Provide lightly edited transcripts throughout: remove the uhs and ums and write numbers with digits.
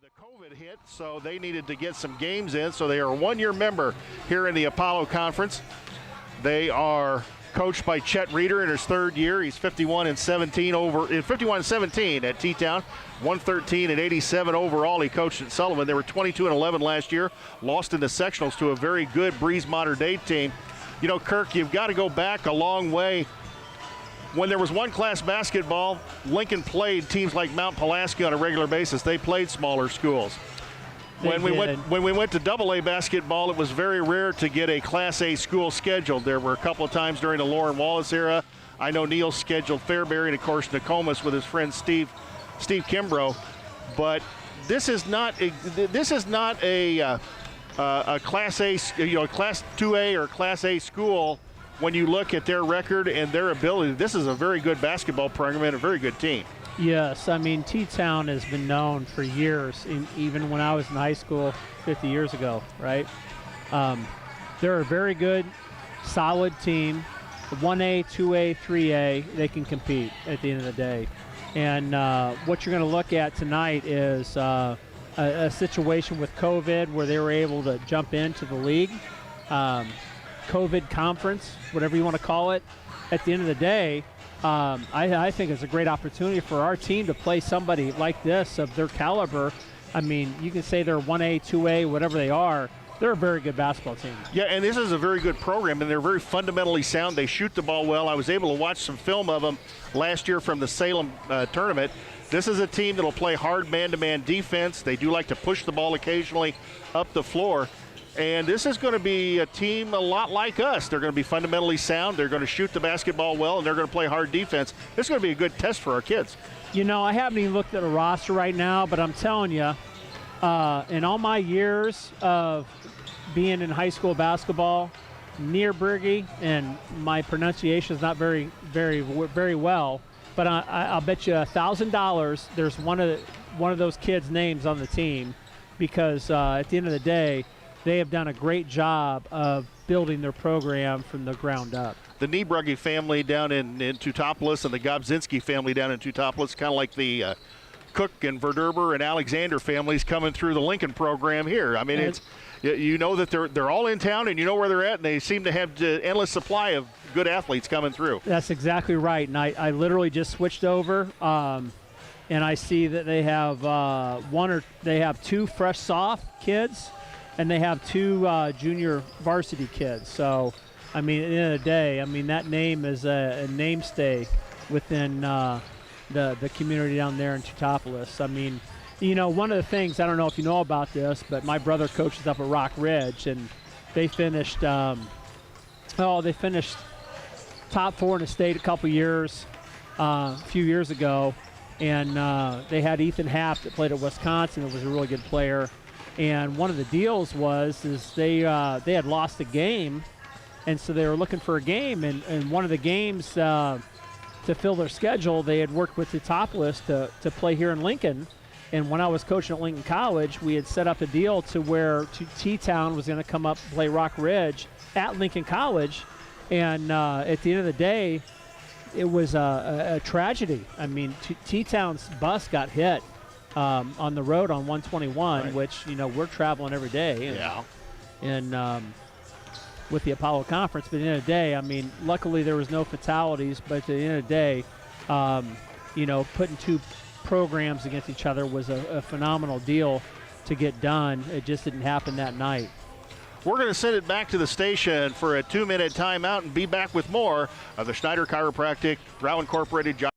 The COVID hit, so they needed to get some games in, so they are a one-year member here in the Apollo Conference. They are coached by Chet Reeder in his third year. He's 51-17 at T-Town, 113-87 overall. He coached at Sullivan. They were 22-11 last year, lost in the sectionals to a very good Breeze Mater Dei team. You know, Kirk, you've got to go back a long way. When there was one-class basketball, Lincoln played teams like Mount Pulaski on a regular basis. They played smaller schools. When we went to AA basketball, it was very rare to get a Class A school scheduled. There were a couple of times during the Lauren Wallace era. I know Neil scheduled Fairbury and, of course, Nokomis with his friend Steve Kimbrough. But this is not a Class A, Class 2A or Class A school. When you look at their record and their ability, this is a very good basketball program and a very good team. Yes, I mean, T-Town has been known for years, even when I was in high school 50 years ago, right? They're a very good, solid team. 1A, 2A, 3A, they can compete at the end of the day. And what you're going to look at tonight is a situation with COVID where they were able to jump into the league. COVID conference, whatever you want to call it. At the end of the day, I think it's a great opportunity for our team to play somebody like this of their caliber. I mean, you can say they're 1A, 2A, whatever they are. They're a very good basketball team. Yeah, and this is a very good program, and they're very fundamentally sound. They shoot the ball well. I was able to watch some film of them last year from the Salem tournament. This is a team that will play hard man-to-man defense. They do like to push the ball occasionally up the floor. And this is going to be a team a lot like us. They're going to be fundamentally sound. They're going to shoot the basketball well, and they're going to play hard defense. This is going to be a good test for our kids. You know, I haven't even looked at a roster right now, but I'm telling you, in all my years of being in high school basketball, near Briggy, and my pronunciation is not very well, but I'll bet you $1,000 there's one of those kids' names on the team, because at the end of the day, they have done a great job of building their program from the ground up. The Niebrugge family down in Teutopolis and the Gobzinski family down in Teutopolis, kind of like the Cook and Verderber and Alexander families coming through the Lincoln program here. I mean, it's you know that they're all in town, and you know where they're at, and they seem to have an endless supply of good athletes coming through. That's exactly right, and I literally just switched over, and I see that they have two fresh soft kids, and they have two junior varsity kids. So, I mean, at the end of the day, I mean, that name is a namestay within the community down there in Teutopolis. I mean, you know, one of the things, I don't know if you know about this, but my brother coaches up at Rock Ridge, and they finished top 4 in the state a few years ago, and they had Ethan Happ that played at Wisconsin, that was a really good player. And one of the deals is they had lost a game, and so they were looking for a game. And one of the games to fill their schedule, they had worked with Teutopolis to play here in Lincoln. And when I was coaching at Lincoln College, we had set up a deal to where T-Town was going to come up and play Rock Ridge at Lincoln College. And at the end of the day, it was a tragedy. I mean, T-Town's bus got hit on the road on 121, right, which, you know, we're traveling every day. And with the Apollo Conference. But at the end of the day, I mean, luckily there was no fatalities. But at the end of the day, you know, putting two programs against each other was a phenomenal deal to get done. It just didn't happen that night. We're going to send it back to the station for a 2-minute timeout and be back with more of the Schneider Chiropractic Brow Incorporated Job.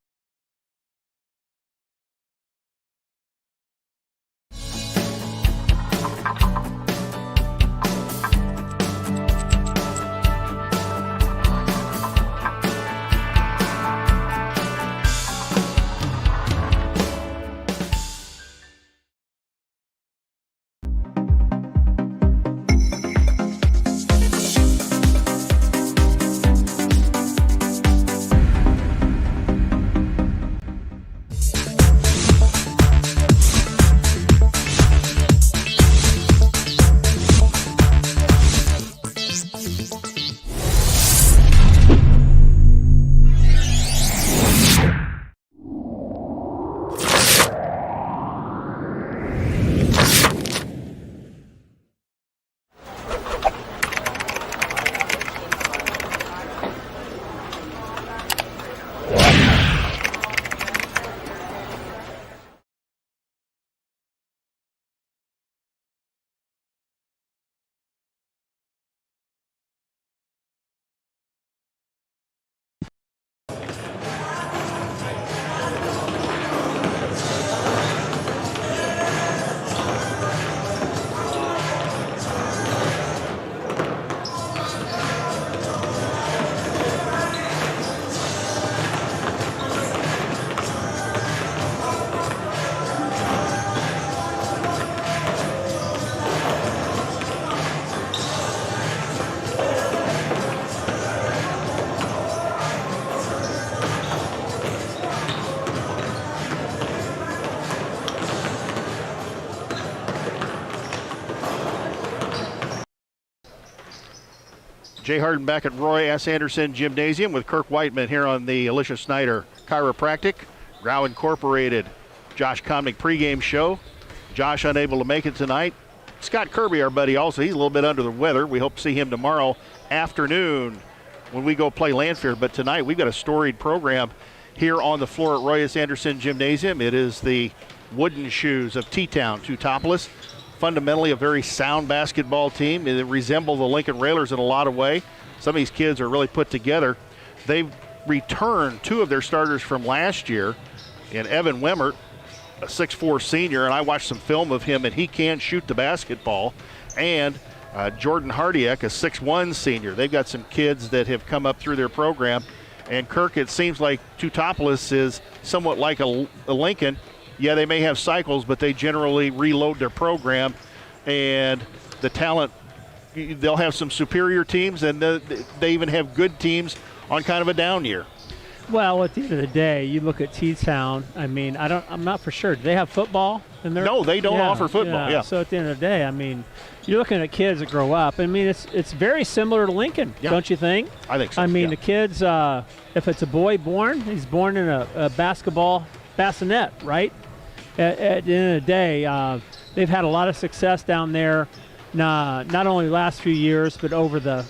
Jay Hardin back at Roy S. Anderson Gymnasium with Kirk Whiteman here on the Alicia Snyder Chiropractic, Grau Incorporated, Josh Comnick pregame show. Josh unable to make it tonight. Scott Kirby, our buddy, also, he's a little bit under the weather. We hope to see him tomorrow afternoon when we go play Lanphier. But tonight we've got a storied program here on the floor at Roy S. Anderson Gymnasium. It is the Wooden Shoes of T-Town, Teutopolis. Fundamentally a very sound basketball team. It resembles the Lincoln Railers in a lot of ways. Some of these kids are really put together. They've returned two of their starters from last year, and Evan Wemmert, a 6'4 senior, and I watched some film of him, and he can shoot the basketball, and Jordan Hardiak, a 6'1 senior. They've got some kids that have come up through their program, and Kirk, it seems like Teutopolis is somewhat like a Lincoln. Yeah, they may have cycles, but they generally reload their program, and the talent, they'll have some superior teams, and they even have good teams on kind of a down year. Well, at the end of the day, you look at T-Town. I mean, I'm not for sure. Do they have football in there? No, they don't offer football. Yeah. So at the end of the day, I mean, you're looking at kids that grow up. I mean, it's very similar to Lincoln, don't you think? I think so. I mean, the kids, if it's a boy born, he's born in a basketball bassinet, right? At the end of the day, they've had a lot of success down there, not only the last few years, but over the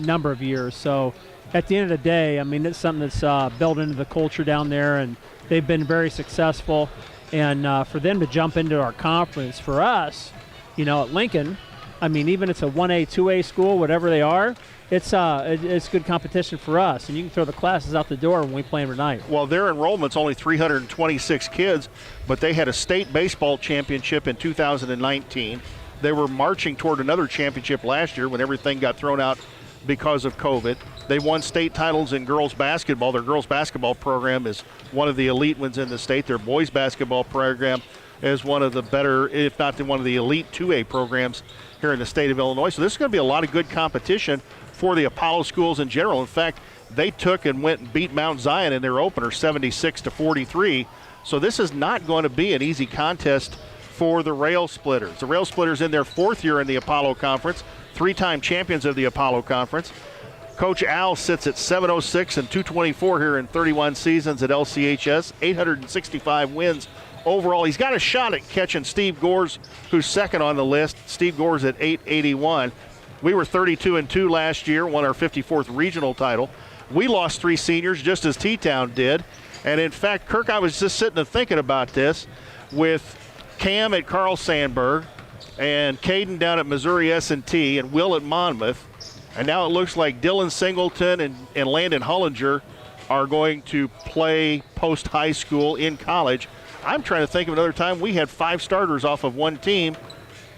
number of years. So at the end of the day, I mean, it's something that's built into the culture down there, and they've been very successful. And for them to jump into our conference, for us, you know, at Lincoln, I mean, even it's a 1A, 2A school, whatever they are, it's good competition for us, and you can throw the classes out the door when we play them tonight. Well, their enrollment's only 326 kids, but they had a state baseball championship in 2019. They were marching toward another championship last year when everything got thrown out because of COVID. They won state titles in girls basketball. Their girls basketball program is one of the elite ones in the state. Their boys basketball program is one of the better, if not one of the elite 2A programs here in the state of Illinois. So this is going to be a lot of good competition for the Apollo schools in general. In fact, they took and went and beat Mount Zion in their opener 76-43. So this is not going to be an easy contest for the Railsplitters. The Railsplitters in their fourth year in the Apollo Conference, three-time champions of the Apollo Conference. Coach Al sits at 706 and 224 here in 31 seasons at LCHS, 865 wins overall. He's got a shot at catching Steve Gores, who's second on the list. Steve Gores at 881. We were 32-2 last year, won our 54th regional title. We lost three seniors just as T-Town did. And in fact, Kirk, I was just sitting and thinking about this with Cam at Carl Sandburg and Caden down at Missouri S&T and Will at Monmouth. And now it looks like Dylan Singleton and Landon Hollinger are going to play post-high school in college. I'm trying to think of another time we had 5 starters off of one team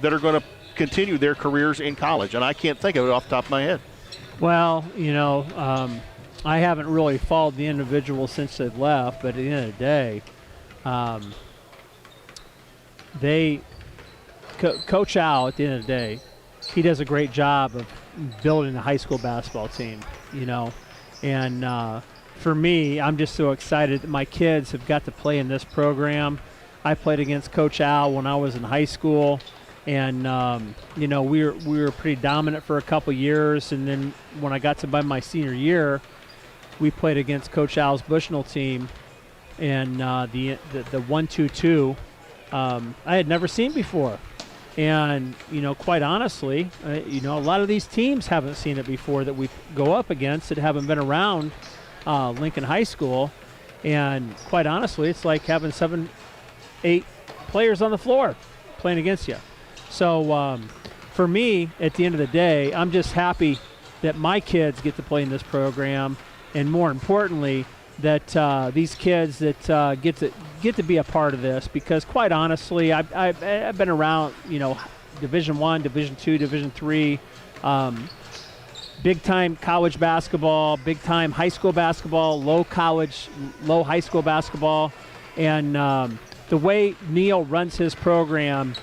that are going to continue their careers in college, and I can't think of it off the top of my head. Well, you know, I haven't really followed the individual since they've left, but at the end of the day, Coach Al, at the end of the day, he does a great job of building a high school basketball team, you know. And for me, I'm just so excited that my kids have got to play in this program. I played against Coach Al when I was in high school, and you know, we were pretty dominant for a couple years. And then when I got to my senior year, we played against Coach Al's Bushnell team, and the 1-2-2 I had never seen before. And, you know, quite honestly, you know, a lot of these teams haven't seen it before that we go up against that haven't been around Lincoln High School. And quite honestly, it's like having 7-8 players on the floor playing against you. So for me, at the end of the day, I'm just happy that my kids get to play in this program, and more importantly, that these kids that get to be a part of this, because quite honestly, I've been around, you know, Division I, Division II, Division III, big time college basketball, big time high school basketball, low high school basketball, and the way Neil runs his program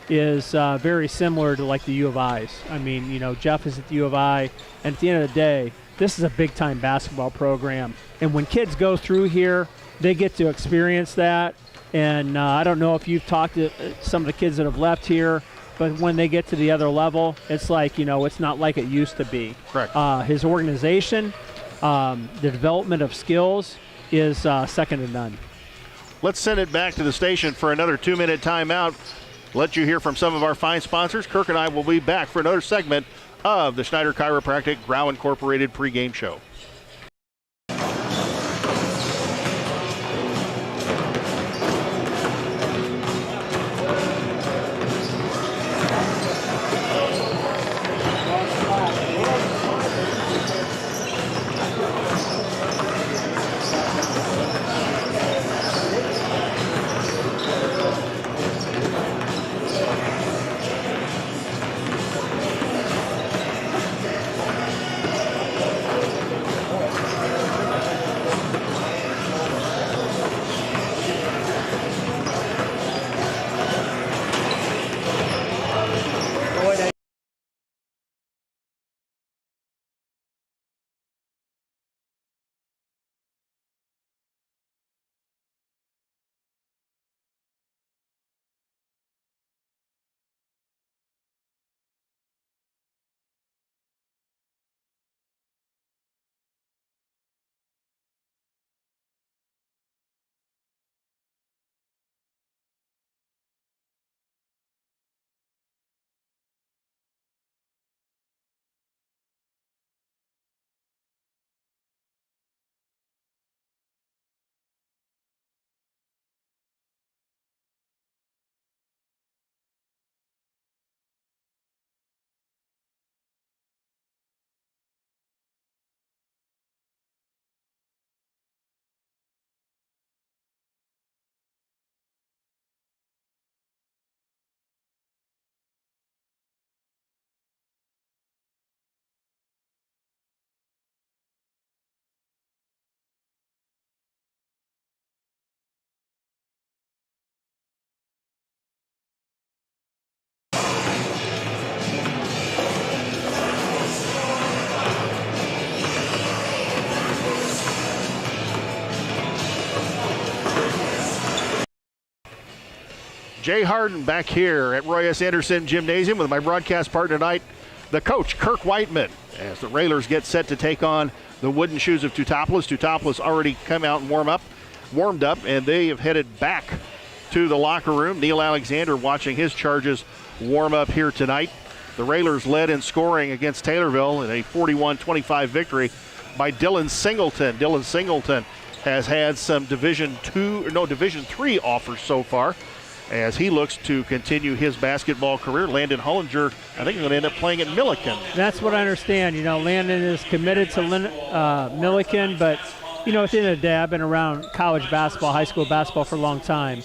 is very similar to like the U of I's. I mean, you know, Jeff is at the U of I, and at the end of the day, this is a big time basketball program. And when kids go through here, they get to experience that. And I don't know if you've talked to some of the kids that have left here, but when they get to the other level, it's like, it's not like it used to be. Correct. His organization, the development of skills is second to none. Let's send it back to the station for another 2-minute timeout. Let you hear from some of our fine sponsors. Kirk and I will be back for another segment of the Schneider Chiropractic Grau Incorporated pregame show. Jay Hardin back here at Roy S. Anderson Gymnasium with my broadcast partner tonight, the coach, Kirk Whiteman, as the Railers get set to take on the Wooden Shoes of Teutopolis. Teutopolis already come out and warmed up, and they have headed back to the locker room. Neil Alexander watching his Charges warm up here tonight. The Railers led in scoring against Taylorville in a 41-25 victory by Dylan Singleton. Dylan Singleton has had some Division III offers so far, as he looks to continue his basketball career. Landon Hollinger, I think, is going to end up playing at Milliken. That's what I understand. Landon is committed to Milliken, but, at the end of the day, I've been around college basketball, high school basketball for a long time.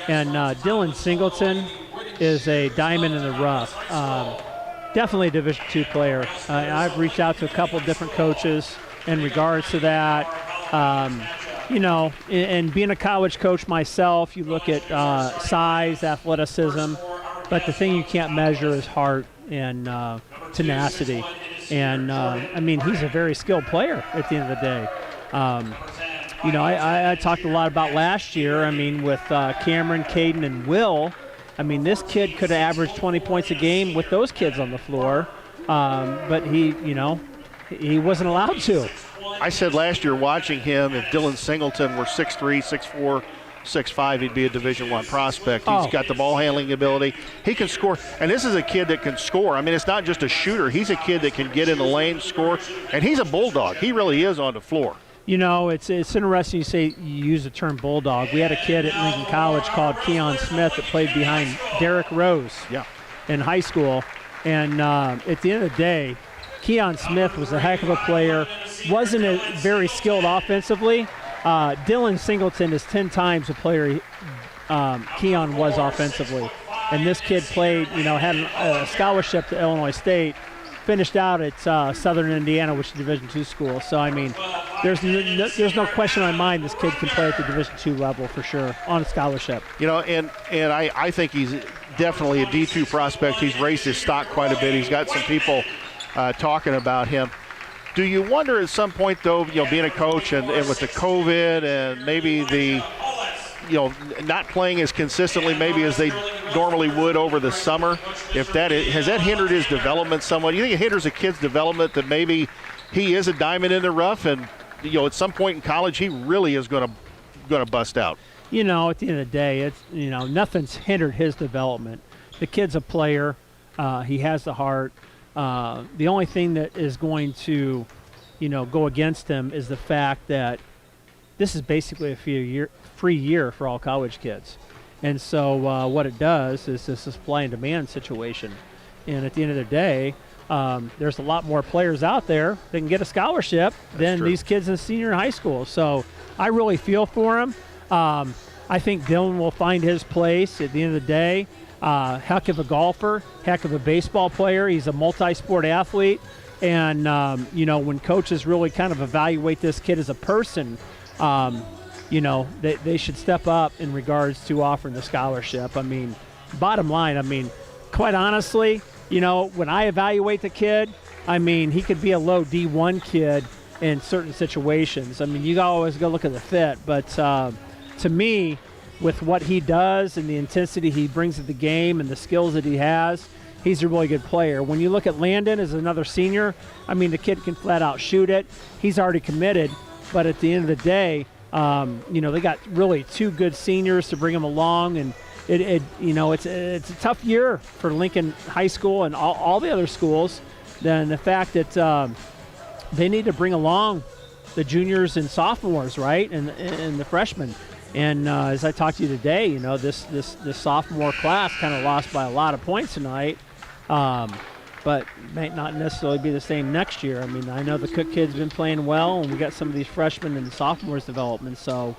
And Dylan Singleton is a diamond in the rough. Definitely a Division II player. I've reached out to a couple of different coaches in regards to that. And being a college coach myself, you look at size, athleticism, but the thing you can't measure is heart and tenacity. And, he's a very skilled player at the end of the day. I talked a lot about last year, with Cameron, Caden, and Will. This kid could have averaged 20 points a game with those kids on the floor, but he wasn't allowed to. I said last year watching him, if Dylan Singleton were 6'3", 6'4", 6'5", he'd be a Division I prospect. He's got the ball handling ability. He can score. And this is a kid that can score. It's not just a shooter. He's a kid that can get in the lane, score. And he's a bulldog. He really is on the floor. It's interesting you use the term bulldog. We had a kid at Lincoln College called Keon Smith that played behind Derrick Rose in high school. And at the end of the day, Keon Smith was a heck of a player, wasn't very skilled offensively. Dylan Singleton is 10 times the player Keon was offensively. And this kid played, had a scholarship to Illinois State, finished out at Southern Indiana, which is a Division II school. So, there's no question in my mind this kid can play at the Division II level for sure, on a scholarship. And I think he's definitely a D2 prospect. He's raised his stock quite a bit. He's got some people talking about him. Do you wonder at some point, though, being a coach and with the COVID and maybe the, not playing as consistently maybe as they normally would over the summer. If that has that hindered his development somewhat? You think it hinders a kid's development that maybe he is a diamond in the rough, and at some point in college he really is going to bust out? At the end of the day, it's nothing's hindered his development. The kid's a player. He has the heart. The only thing that is going to, go against him is the fact that this is basically a free year for all college kids. And so what it does is this supply and demand situation. And at the end of the day, there's a lot more players out there that can get a scholarship than these kids in senior and high school. So I really feel for him. I think Dylan will find his place at the end of the day. Heck of a golfer, heck of a baseball player. He's a multi-sport athlete. And, when coaches really kind of evaluate this kid as a person, they should step up in regards to offering the scholarship. I mean, bottom line, quite honestly, when I evaluate the kid, he could be a low D1 kid in certain situations. You always go look at the fit. But to me, with what he does and the intensity he brings to the game and the skills that he has, he's a really good player. When you look at Landon as another senior, the kid can flat out shoot it. He's already committed. But at the end of the day, they got really two good seniors to bring him along, and it's a tough year for Lincoln High School and all the other schools. Then the fact that they need to bring along the juniors and sophomores, right, and the freshmen. And as I talked to you today, this sophomore class kind of lost by a lot of points tonight, but might not necessarily be the same next year. I know the Cook kid's been playing well, and we got some of these freshmen and sophomores development. So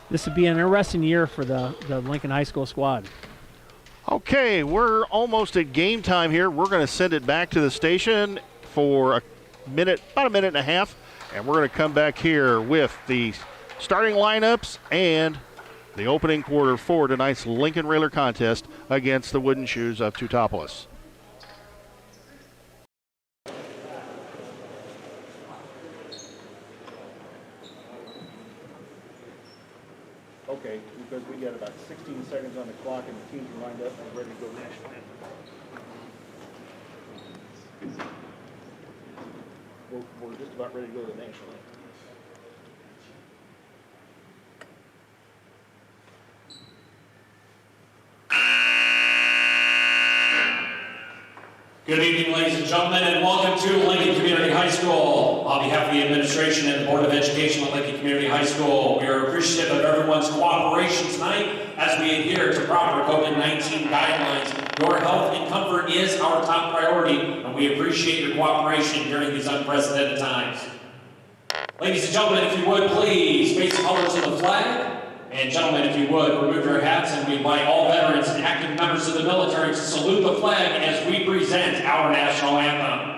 this would be an interesting year for the Lincoln High School squad. Okay, we're almost at game time here. We're going to send it back to the station for about a minute and a half, and we're going to come back here with the starting lineups and the opening quarter for tonight's Lincoln Railer contest against the Wooden Shoes of Teutopolis. Okay, because we got about 16 seconds on the clock and the teams are lined up and ready to go national anthem. We're just about ready to go to the national anthem. Good evening, ladies and gentlemen, and welcome to Lincoln Community High School. On behalf of the administration and the Board of Education at Lincoln Community High School, we are appreciative of everyone's cooperation tonight as we adhere to proper COVID-19 guidelines. Your health and comfort is our top priority, and we appreciate your cooperation during these unprecedented times. Ladies and gentlemen, if you would please face the colors of the flag. And gentlemen, if you would, remove your hats, and we invite all veterans and active members of the military to salute the flag as we present our national anthem.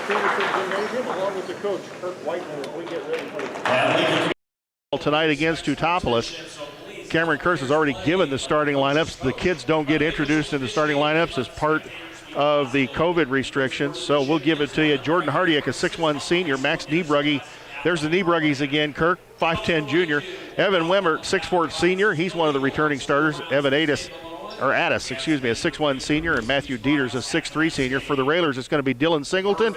Gymnasium, along with the coach, Kirk, Whiteman, as we get ready for tonight against Teutopolis. Cameron Kirk has already given the starting lineups. The kids don't get introduced in the starting lineups as part of the COVID restrictions, so we'll give it to you. Jordan Hardiak, a 6'1 senior. Max Niebrugge, there's the Niebrugges again. Kirk, 5'10 junior. Evan Wemmert, 6'4 senior. He's one of the returning starters. Evan Addis, a 6'1 senior, and Matthew Dieters, a 6'3 senior. For the Railers, it's going to be Dylan Singleton,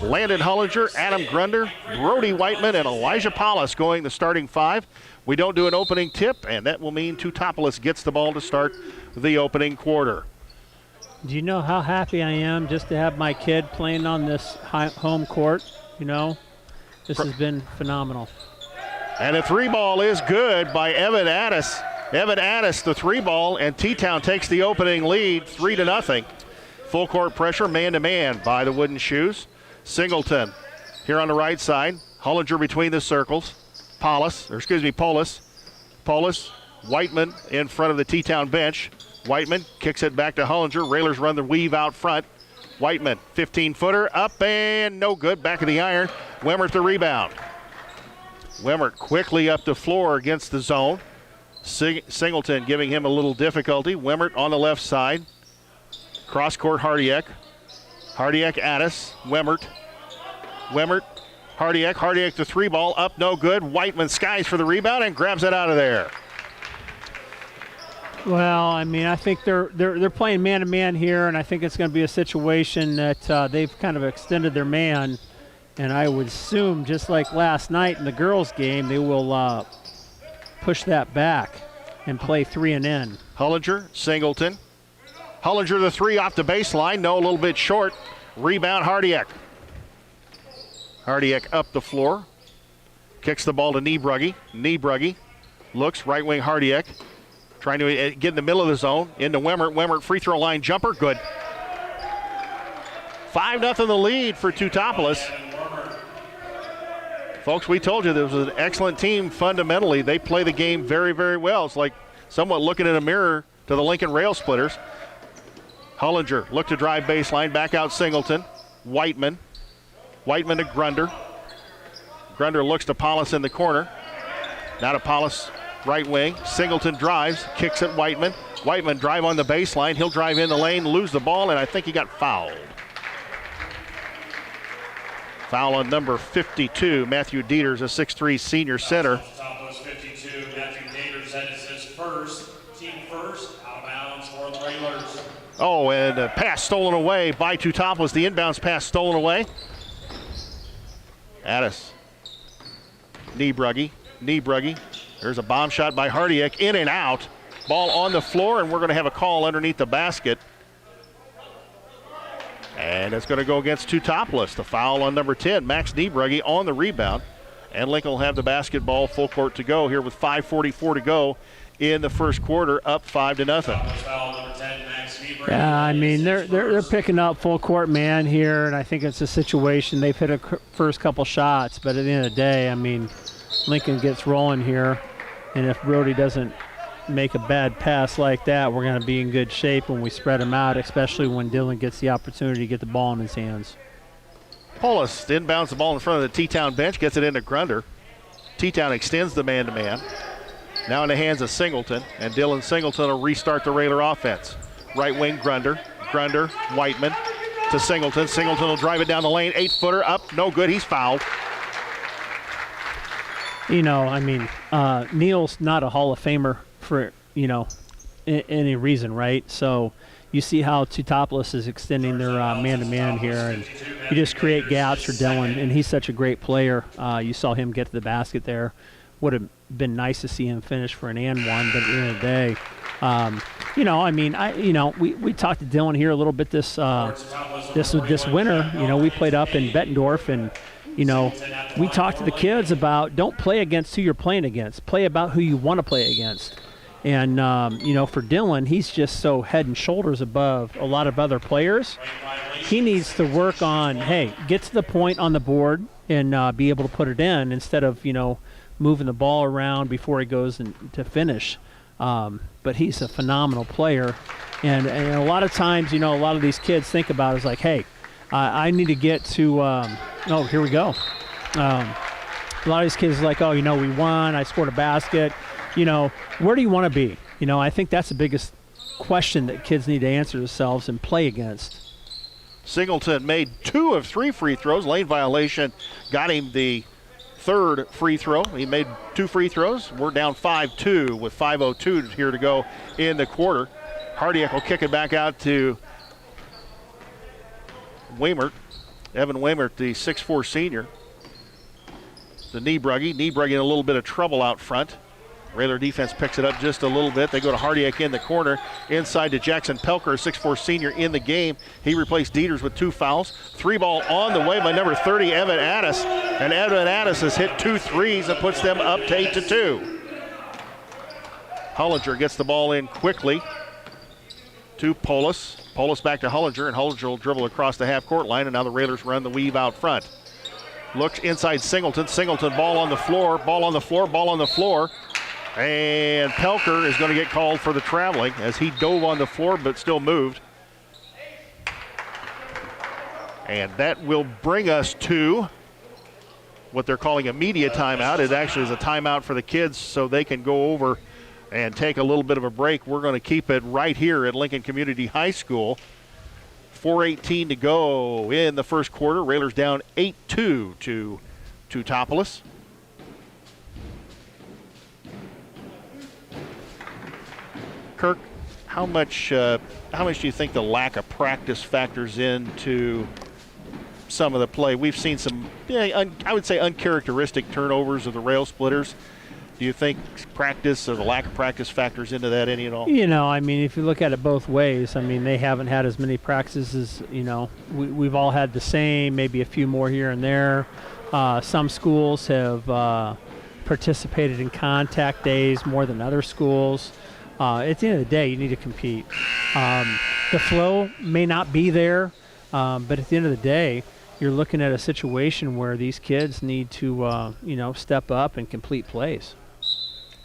Landon Hollinger, Adam Grunder, Brody Whiteman, and Elijah Paulus going the starting 5. We don't do an opening tip, and that will mean Teutopolis gets the ball to start the opening quarter. Do you know how happy I am just to have my kid playing on this home court? You know, this has been phenomenal. And the 3-ball is good by Evan Addis. Evan Addis, the 3-ball, and T-Town takes the opening lead, 3-0. Full court pressure, man-to-man by the Wooden Shoes. Singleton here on the right side. Hollinger between the circles. Paulus, Whiteman in front of the T-Town bench. Whiteman kicks it back to Hollinger. Railers run the weave out front. Whiteman, 15-footer, up and no good. Back of the iron. Wemmert the rebound. Wemmert quickly up the floor against the zone. Singleton giving him a little difficulty. Wemmert on the left side. Cross-court Hardiak. Hardiak, Addis, Wemmert. Hardiak the 3-ball, up no good. Whiteman skies for the rebound and grabs it out of there. Well, I mean, I think they're playing man-to-man here, and I think it's going to be a situation that they've kind of extended their man, and I would assume, just like last night in the girls' game, they will push that back and play 3 and in. Hollinger, Singleton. Hollinger the 3 off the baseline, no, a little bit short. Rebound, Hardiak. Hardiak up the floor, kicks the ball to Niebrugge. Niebrugge looks, right wing Hardiak. Trying to get in the middle of the zone, into Wemmert. Wemmert free throw line jumper, good. 5-0 the lead for Teutopolis. Folks, we told you this was an excellent team fundamentally. They play the game very, very well. It's like somewhat looking in a mirror to the Lincoln Railsplitters. Hollinger looked to drive baseline, back out Singleton. Whiteman to Grunder. Grunder looks to Paulus in the corner. Now to Paulus, right wing. Singleton drives, kicks at Whiteman. Whiteman drive on the baseline. He'll drive in the lane, lose the ball, and I think he got fouled. Foul on number 52, Matthew Dieters, a 6'3 senior center. Teutopolis 52, Matthew Dieters, that is his first, team first, out of bounds for the Railers. Oh, and a pass stolen away by Teutopolis. The inbounds pass stolen away. Addis. Niebrugge. There's a bomb shot by Hardiak, in and out. Ball on the floor, and we're going to have a call underneath the basket. And it's going to go against Teutopolis. The foul on number 10, Max Niebrugge, on the rebound. And Lincoln will have the basketball, full court to go here with 5:44 to go in the first quarter, up 5-0. Yeah, I mean, they're picking up full court man here, and I think it's a situation they've hit a first couple shots, but at the end of the day, I mean, Lincoln gets rolling here, and if Brody doesn't make a bad pass like that, we're going to be in good shape when we spread them out, especially when Dylan gets the opportunity to get the ball in his hands. Paulus inbounds the ball in front of the T-Town bench, gets it into Grunder. T-Town extends the man-to-man. Now in the hands of Singleton, and Dylan Singleton will restart the Railer offense. Right wing Grunder, Whiteman to Singleton. Singleton will drive it down the lane, 8-footer up, no good, he's fouled. You know, I mean, Neal's not a Hall of Famer for, you know, any reason, right? So you see how Teutopolis is extending their man-to-man here, and you just create gaps for Dylan, and he's such a great player. You saw him get to the basket there. Would have been nice to see him finish for an and one, but at the end of the day, you know, I mean, we talked to Dylan here a little bit this winter. You know, we played up in Bettendorf, and you know, we talked to the kids about don't play against who you're playing against. Play about who you want to play against. And, you know, for Dylan, he's just so head and shoulders above a lot of other players. He needs to work on, hey, get to the point on the board and be able to put it in instead of, you know, moving the ball around before he goes to finish. But he's a phenomenal player. And a lot of times, you know, a lot of these kids think about it as like, hey, I need to get to oh, here we go. A lot of these kids are like, oh, you know, we won. I scored a basket. You know, where do you want to be? You know, I think that's the biggest question that kids need to answer themselves and play against. Singleton made 2 of 3 free throws. Lane violation got him the 3rd free throw. He made 2 free throws. We're down 5-2 with 5:02 here to go in the quarter. Hardin will kick it back out to Weimert. Evan Weimert, the 6'4 senior. The Niebrugge in a little bit of trouble out front. Railer defense picks it up just a little bit. They go to Hardiak in the corner. Inside to Jackson Pelker, a 6'4 senior in the game. He replaced Dieters with 2 fouls. 3 ball on the way by number 30, Evan Addis. And Evan Addis has hit 2 threes and puts them up to 8-2. Hollinger gets the ball in quickly to Polis. Polis back to Hollinger, and Hollinger will dribble across the half-court line, and now the Railers run the weave out front. Looks inside Singleton. Singleton, ball on the floor. And Pelker is going to get called for the traveling as he dove on the floor but still moved. And that will bring us to what they're calling a media timeout. It actually is a timeout for the kids so they can go over and take a little bit of a break. We're going to keep it right here at Lincoln Community High School. 4:18 to go in the first quarter. Railers down 8-2 to Teutopolis. Kirk, how much do you think the lack of practice factors into some of the play? We've seen some, I would say, uncharacteristic turnovers of the Railsplitters. Do you think practice or the lack of practice factors into that any at all? I mean, if you look at it both ways, I mean, they haven't had as many practices. We've all had the same, maybe a few more here and there. Some schools have participated in contact days more than other schools. At the end of the day, you need to compete. The flow may not be there, but at the end of the day, you're looking at a situation where these kids need to, step up and complete plays.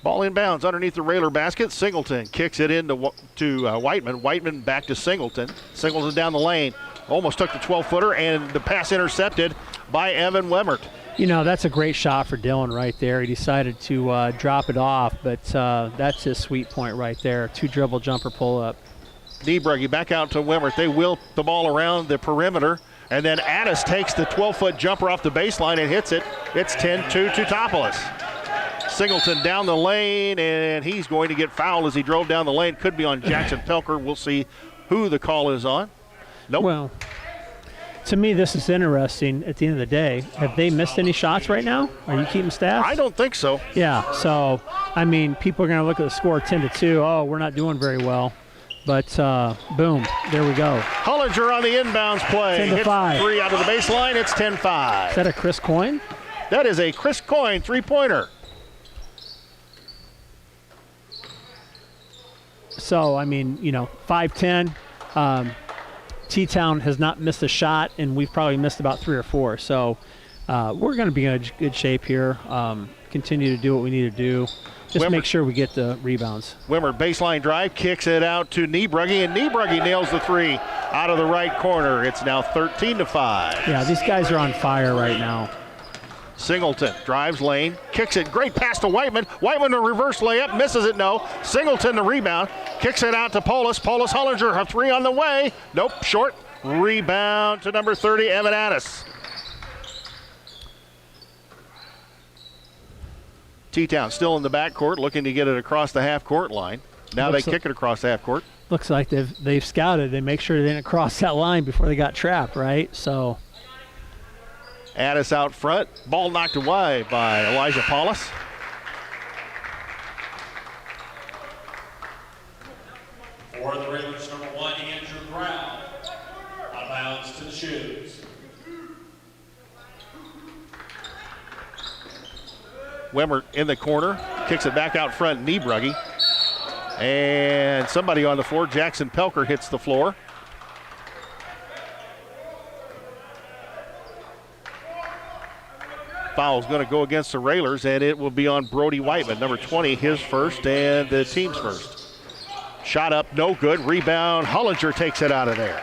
Ball inbounds underneath the Railer basket. Singleton kicks it into Whiteman. Whiteman back to Singleton. Singleton down the lane. Almost took the 12-footer, and the pass intercepted by Evan Wemmert. That's a great shot for Dylan right there. He decided to drop it off, but that's his sweet point right there. 2-dribble jumper pull-up. Niebrugge back out to Wemmert. They wheel the ball around the perimeter, and then Addis takes the 12-foot jumper off the baseline and hits it. It's 10-2 Teutopolis. Singleton down the lane, and he's going to get fouled as he drove down the lane. Could be on Jackson Pelker. We'll see who the call is on. Nope. Well, to me, this is interesting at the end of the day. Have they missed any shots right now? Are you keeping stats? I don't think so. Yeah, so, I mean, people are going to look at the score 10-2. Oh, we're not doing very well. But, boom, there we go. Hollinger on the inbounds play. 10-5. Hits 3 out of the baseline. It's 10-5. Is that a Chris Coyne? That is a Chris Coyne three-pointer. So, I mean, 5-10. T-Town has not missed a shot, and we've probably missed about 3 or 4. So we're going to be in good shape here. Continue to do what we need to do. Just make sure we get the rebounds. Wemmert baseline drive, kicks it out to Niebrugge, and Niebrugge nails the 3 out of the right corner. It's now 13-5. Yeah, these guys are on fire right now. Singleton drives lane, kicks it, great pass to Whiteman. Whiteman a reverse layup, misses it, no. Singleton the rebound, kicks it out to Polis. Hollinger, a 3 on the way. Nope, short. Rebound to number 30, Evan Addis. T-Town still in the backcourt, looking to get it across the half-court line. Now they kick it across the half-court. Looks like they've scouted. They make sure they didn't cross that line before they got trapped, right? So Addis out front. Ball knocked away by Elijah Paulus. For the Railers, number 1, Andrew Brown. Out of bounds to the shoes. Wemmert in the corner, kicks it back out front, Niebrugge. And somebody on the floor, Jackson Pelker, hits the floor. Foul's going to go against the Railers, and it will be on Brody Whiteman, number 20, his first and the team's first. Shot up, no good. Rebound, Hollinger takes it out of there.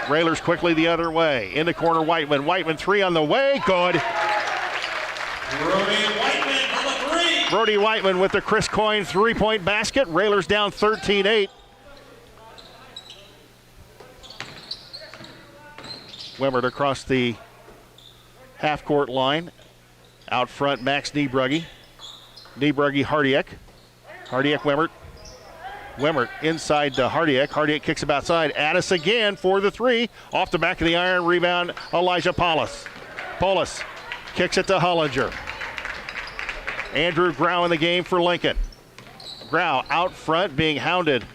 Railers quickly the other way. In the corner, Whiteman. Whiteman 3 on the way, good. Brody Whiteman with the Chris Coyne 3-point basket. Railers down 13-8. Wemmert across the half-court line. Out front, Max Niebrugge. Niebrugge, Hardiek. Hardiek, Wemmert. Wemmert inside to Hardiek. Hardiek kicks it outside. Addis again for the three. Off the back of the iron. Rebound, Elijah Polis. Polis kicks it to Hollinger. Andrew Grau in the game for Lincoln. Grau out front being hounded.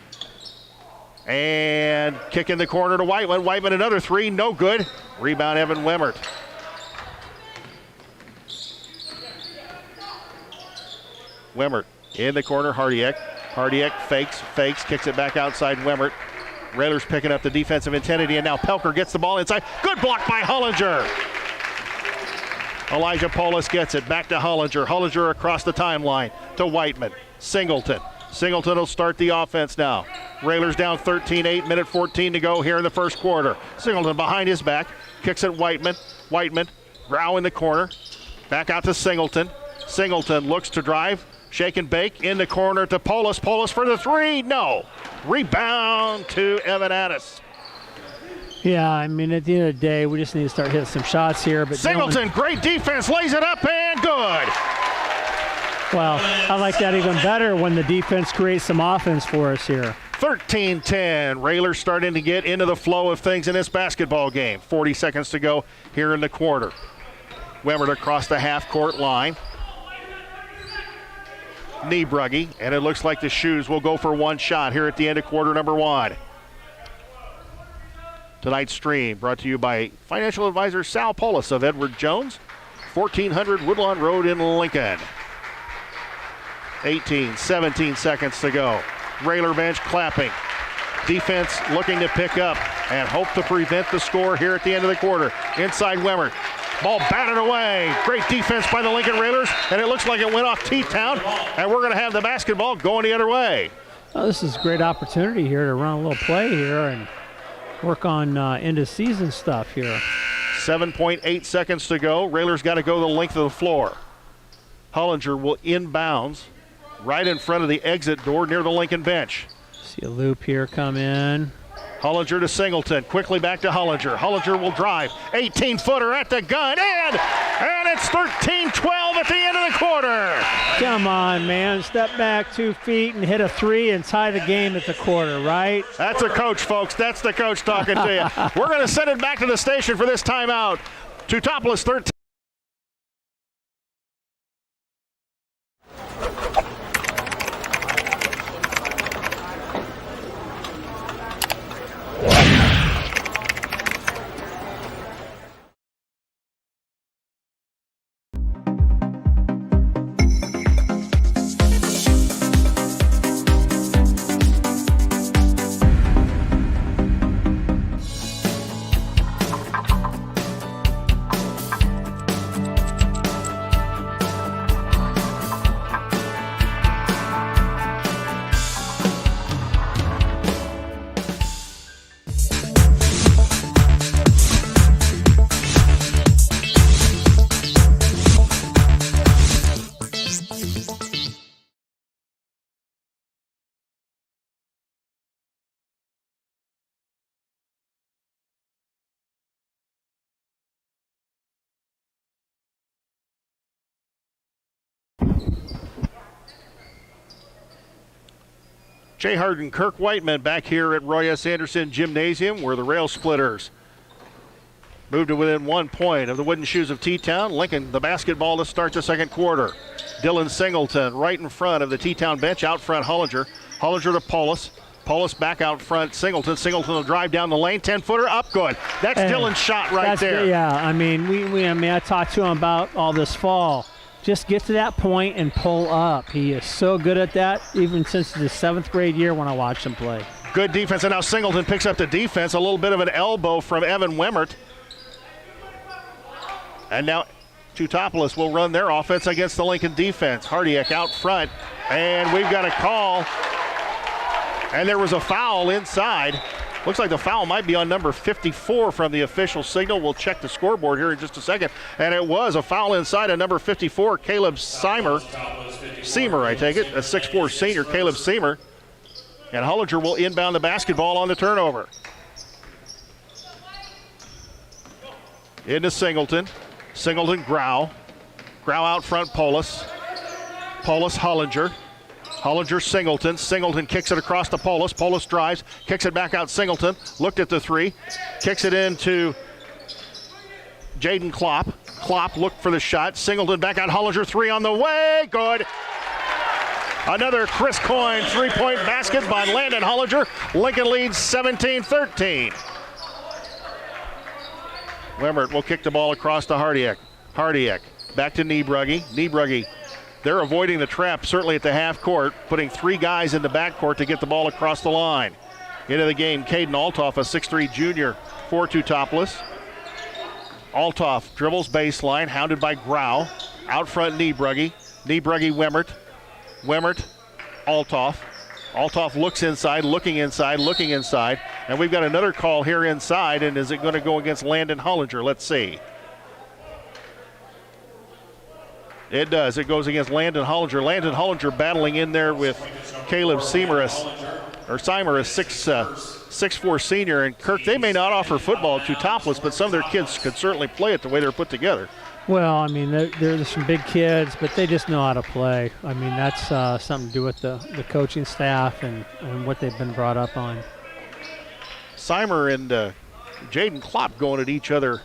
And kick in the corner to Whiteman. Whiteman another three, no good. Rebound Evan Wemmert. Wemmert in the corner, Hardiek. Hardiek fakes, kicks it back outside Wemmert. Railers picking up the defensive intensity, and now Pelker gets the ball inside. Good block by Hollinger. Elijah Polis gets it back to Hollinger. Hollinger across the timeline to Whiteman. Singleton. Singleton will start the offense now. Railers down 13-8, minute 14 to go here in the first quarter. Singleton behind his back, kicks it Whiteman. Whiteman, Grau in the corner. Back out to Singleton. Singleton looks to drive. Shake and bake in the corner to Polis. Polis for the three. No. Rebound to Evan Addis. Yeah, I mean, at the end of the day, we just need to start hitting some shots here. But Singleton, great defense, lays it up and good. Well, I like that even better when the defense creates some offense for us here. 13-10. Railers starting to get into the flow of things in this basketball game. 40 seconds to go here in the quarter. Wemmert across the half-court line. Niebrugge, and it looks like the Shoes will go for one shot here at the end of quarter number one. Tonight's stream brought to you by financial advisor Sal Polis of Edward Jones, 1400 Woodlawn Road in Lincoln. 17 seconds to go. Railer bench clapping. Defense looking to pick up and hope to prevent the score here at the end of the quarter. Inside Wemmert. Ball batted away. Great defense by the Lincoln Railers, and it looks like it went off T-Town, and we're going to have the basketball going the other way. Well, this is a great opportunity here to run a little play here and work on end-of-season stuff here. 7.8 seconds to go. Railers got to go the length of the floor. Hollinger will inbounds right in front of the exit door near the Lincoln bench. See a loop here come in. Hollinger to Singleton, quickly back to Hollinger. Hollinger will drive, 18-footer at the gun, and it's 13-12 at the end of the quarter. Come on, man, step back 2 feet and hit a three and tie the game at the quarter, right? That's a coach, folks. That's the coach talking to you. We're going to send it back to the station for this timeout. Teutopolis 13. Jay Hardin, Kirk Whiteman back here at Roy S. Anderson Gymnasium, where the Railsplitters moved to within 1 point of the Wooden Shoes of T-Town. Lincoln, the basketball to start the second quarter. Dylan Singleton right in front of the T-Town bench, out front Hollinger. Hollinger to Polis. Polis back out front, Singleton. Singleton will drive down the lane, 10-footer up, good. That's Dylan's shot right there. Yeah, I mean, I talked to him about all this fall. Just get to that point and pull up. He is so good at that, even since the 7th grade year when I watched him play. Good defense, and now Singleton picks up the defense. A little bit of an elbow from Evan Wemmert. And now Teutopolis will run their offense against the Lincoln defense. Hardiek out front, and we've got a call. And there was a foul inside. Looks like the foul might be on number 54 from the official signal. We'll check the scoreboard here in just a second. And it was a foul inside of number 54, Caleb Seymour, I take it, a 6'4 senior, Caleb Seymour. And Hollinger will inbound the basketball on the turnover. Into Singleton. Singleton, Grau. Grau out front, Polis. Polis, Hollinger. Hollinger, Singleton. Singleton kicks it across to Polis. Polis drives, kicks it back out Singleton. Looked at the three. Kicks it into Jaden Klopp. Klopp looked for the shot. Singleton back out. Hollinger, three on the way. Good. Another Chris Coyne three-point basket by Landon Hollinger. Lincoln leads 17-13. Wemmert will kick the ball across to Hardiak. Hardiak back to Niebrugge. Niebrugge, they're avoiding the trap, certainly at the half court, putting three guys in the backcourt to get the ball across the line. Into the game, Caden Altoff, a 6'3 junior for Teutopolis. Altoff dribbles baseline, hounded by Grau. Out front, Niebrugge. Niebrugge, Wemmert. Wemmert, Altoff. Altoff looks inside, looking inside, looking inside. And we've got another call here inside, and is it going to go against Landon Hollinger? Let's see. It does. It goes against Landon Hollinger. Landon Hollinger battling in there with Caleb Seymour, or Seymour, a 6'4 senior. And Kirk, they may not offer football to Teutopolis, but some of their kids could certainly play it the way they're put together. Well, I mean, there's some big kids, but they just know how to play. I mean, that's something to do with the coaching staff and what they've been brought up on. Seymour and Jaden Klopp going at each other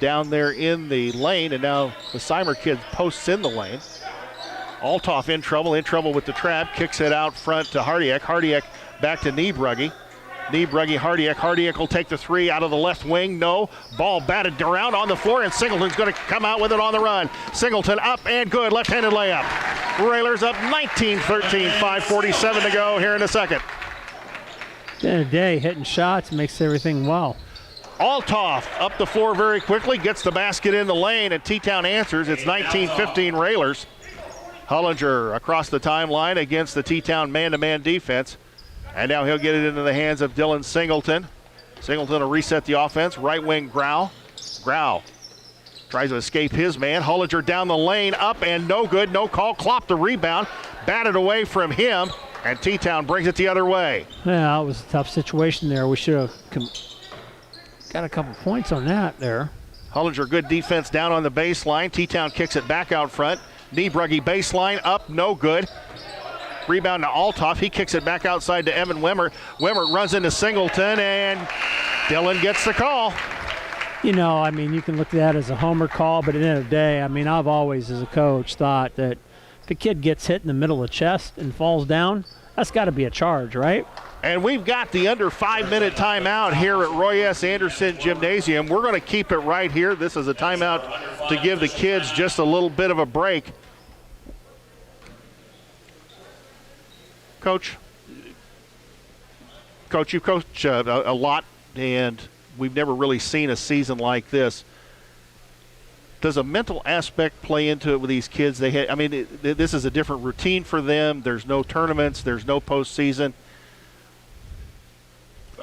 down there in the lane, and now the Seymour kid posts in the lane. Altoff in trouble with the trap, kicks it out front to Hardiak. Hardiak back to Niebrugge. Niebrugge, Hardiak. Hardiak will take the three out of the left wing. No. Ball batted around on the floor, and Singleton's going to come out with it on the run. Singleton up and good. Left-handed layup. Railers up 19-13. 5:47 to go here in the second. At the end of the day, hitting shots makes everything well. Altoff up the floor very quickly, gets the basket in the lane, and T-Town answers. It's 19-15 Railers. Hollinger across the timeline against the T-Town man-to-man defense. And now he'll get it into the hands of Dylan Singleton. Singleton will reset the offense. Right wing, Grau. Grau tries to escape his man. Hollinger down the lane, up and no good. No call. Klopp the rebound. Batted away from him. And T-Town brings it the other way. Yeah, it was a tough situation there. We should have got a couple points on that there. Hollinger, good defense down on the baseline. T-Town kicks it back out front. Niebrugge baseline, up, no good. Rebound to Altoff. He kicks it back outside to Evan Wemmert. Wemmert runs into Singleton, and Dylan gets the call. You know, I mean, you can look at that as a homer call, but at the end of the day, I mean, I've always, as a coach, thought that if a kid gets hit in the middle of the chest and falls down, that's got to be a charge, right? And we've got the under 5-minute timeout here at Roy S. Anderson Gymnasium. We're going to keep it right here. This is a timeout to give the kids just a little bit of a break. Coach, you coach a lot, and we've never really seen a season like this. Does a mental aspect play into it with these kids? This is a different routine for them. There's no tournaments. There's no postseason.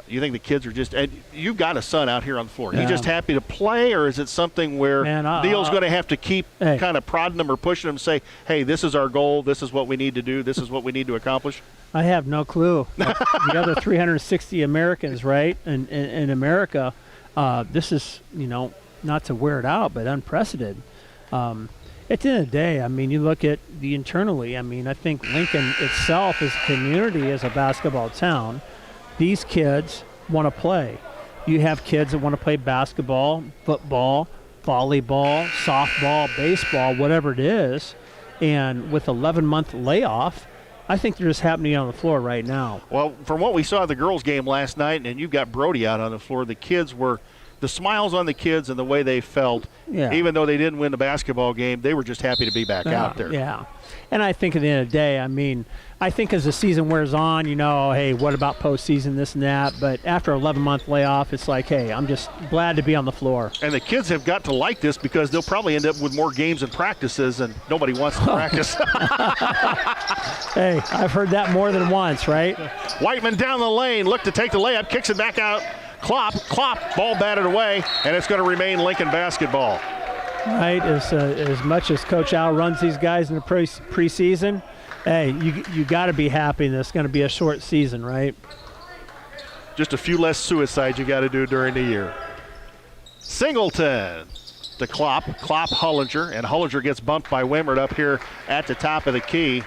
You think the kids are just – and you've got a son out here on the floor. Yeah. He just happy to play, or is it something where Neil's going to have to keep kind of prodding them or pushing them to say, hey, this is our goal, this is what we need to do, this is what we need to accomplish? I have no clue. The other 360 Americans, right, in America, this is, not to wear it out, but unprecedented. At the end of the day, I mean, you look at the internally, I mean, I think Lincoln itself as a community, as a basketball town, these kids want to play. You have kids that want to play basketball, football, volleyball, softball, baseball, whatever it is. And with 11-month layoff, I think they're just happening on the floor right now. Well, from what we saw at the girls' game last night, and you've got Brody out on the floor, the kids were – the smiles on the kids and the way they felt, even though they didn't win the basketball game, they were just happy to be back out there. Yeah. And I think at the end of the day, I mean, I think as the season wears on, hey, what about postseason, this and that? But after an 11-month layoff, it's like, hey, I'm just glad to be on the floor. And the kids have got to like this because they'll probably end up with more games and practices, and nobody wants to practice. Hey, I've heard that more than once, right? Whiteman down the lane, looked to take the layup, kicks it back out. Klopp, ball batted away, and it's going to remain Lincoln basketball. Right, as much as Coach Al runs these guys in the preseason, hey, you got to be happy that it's going to be a short season, right? Just a few less suicides you got to do during the year. Singleton to Klopp, Hollinger, and Hollinger gets bumped by Wimmert up here at the top of the key.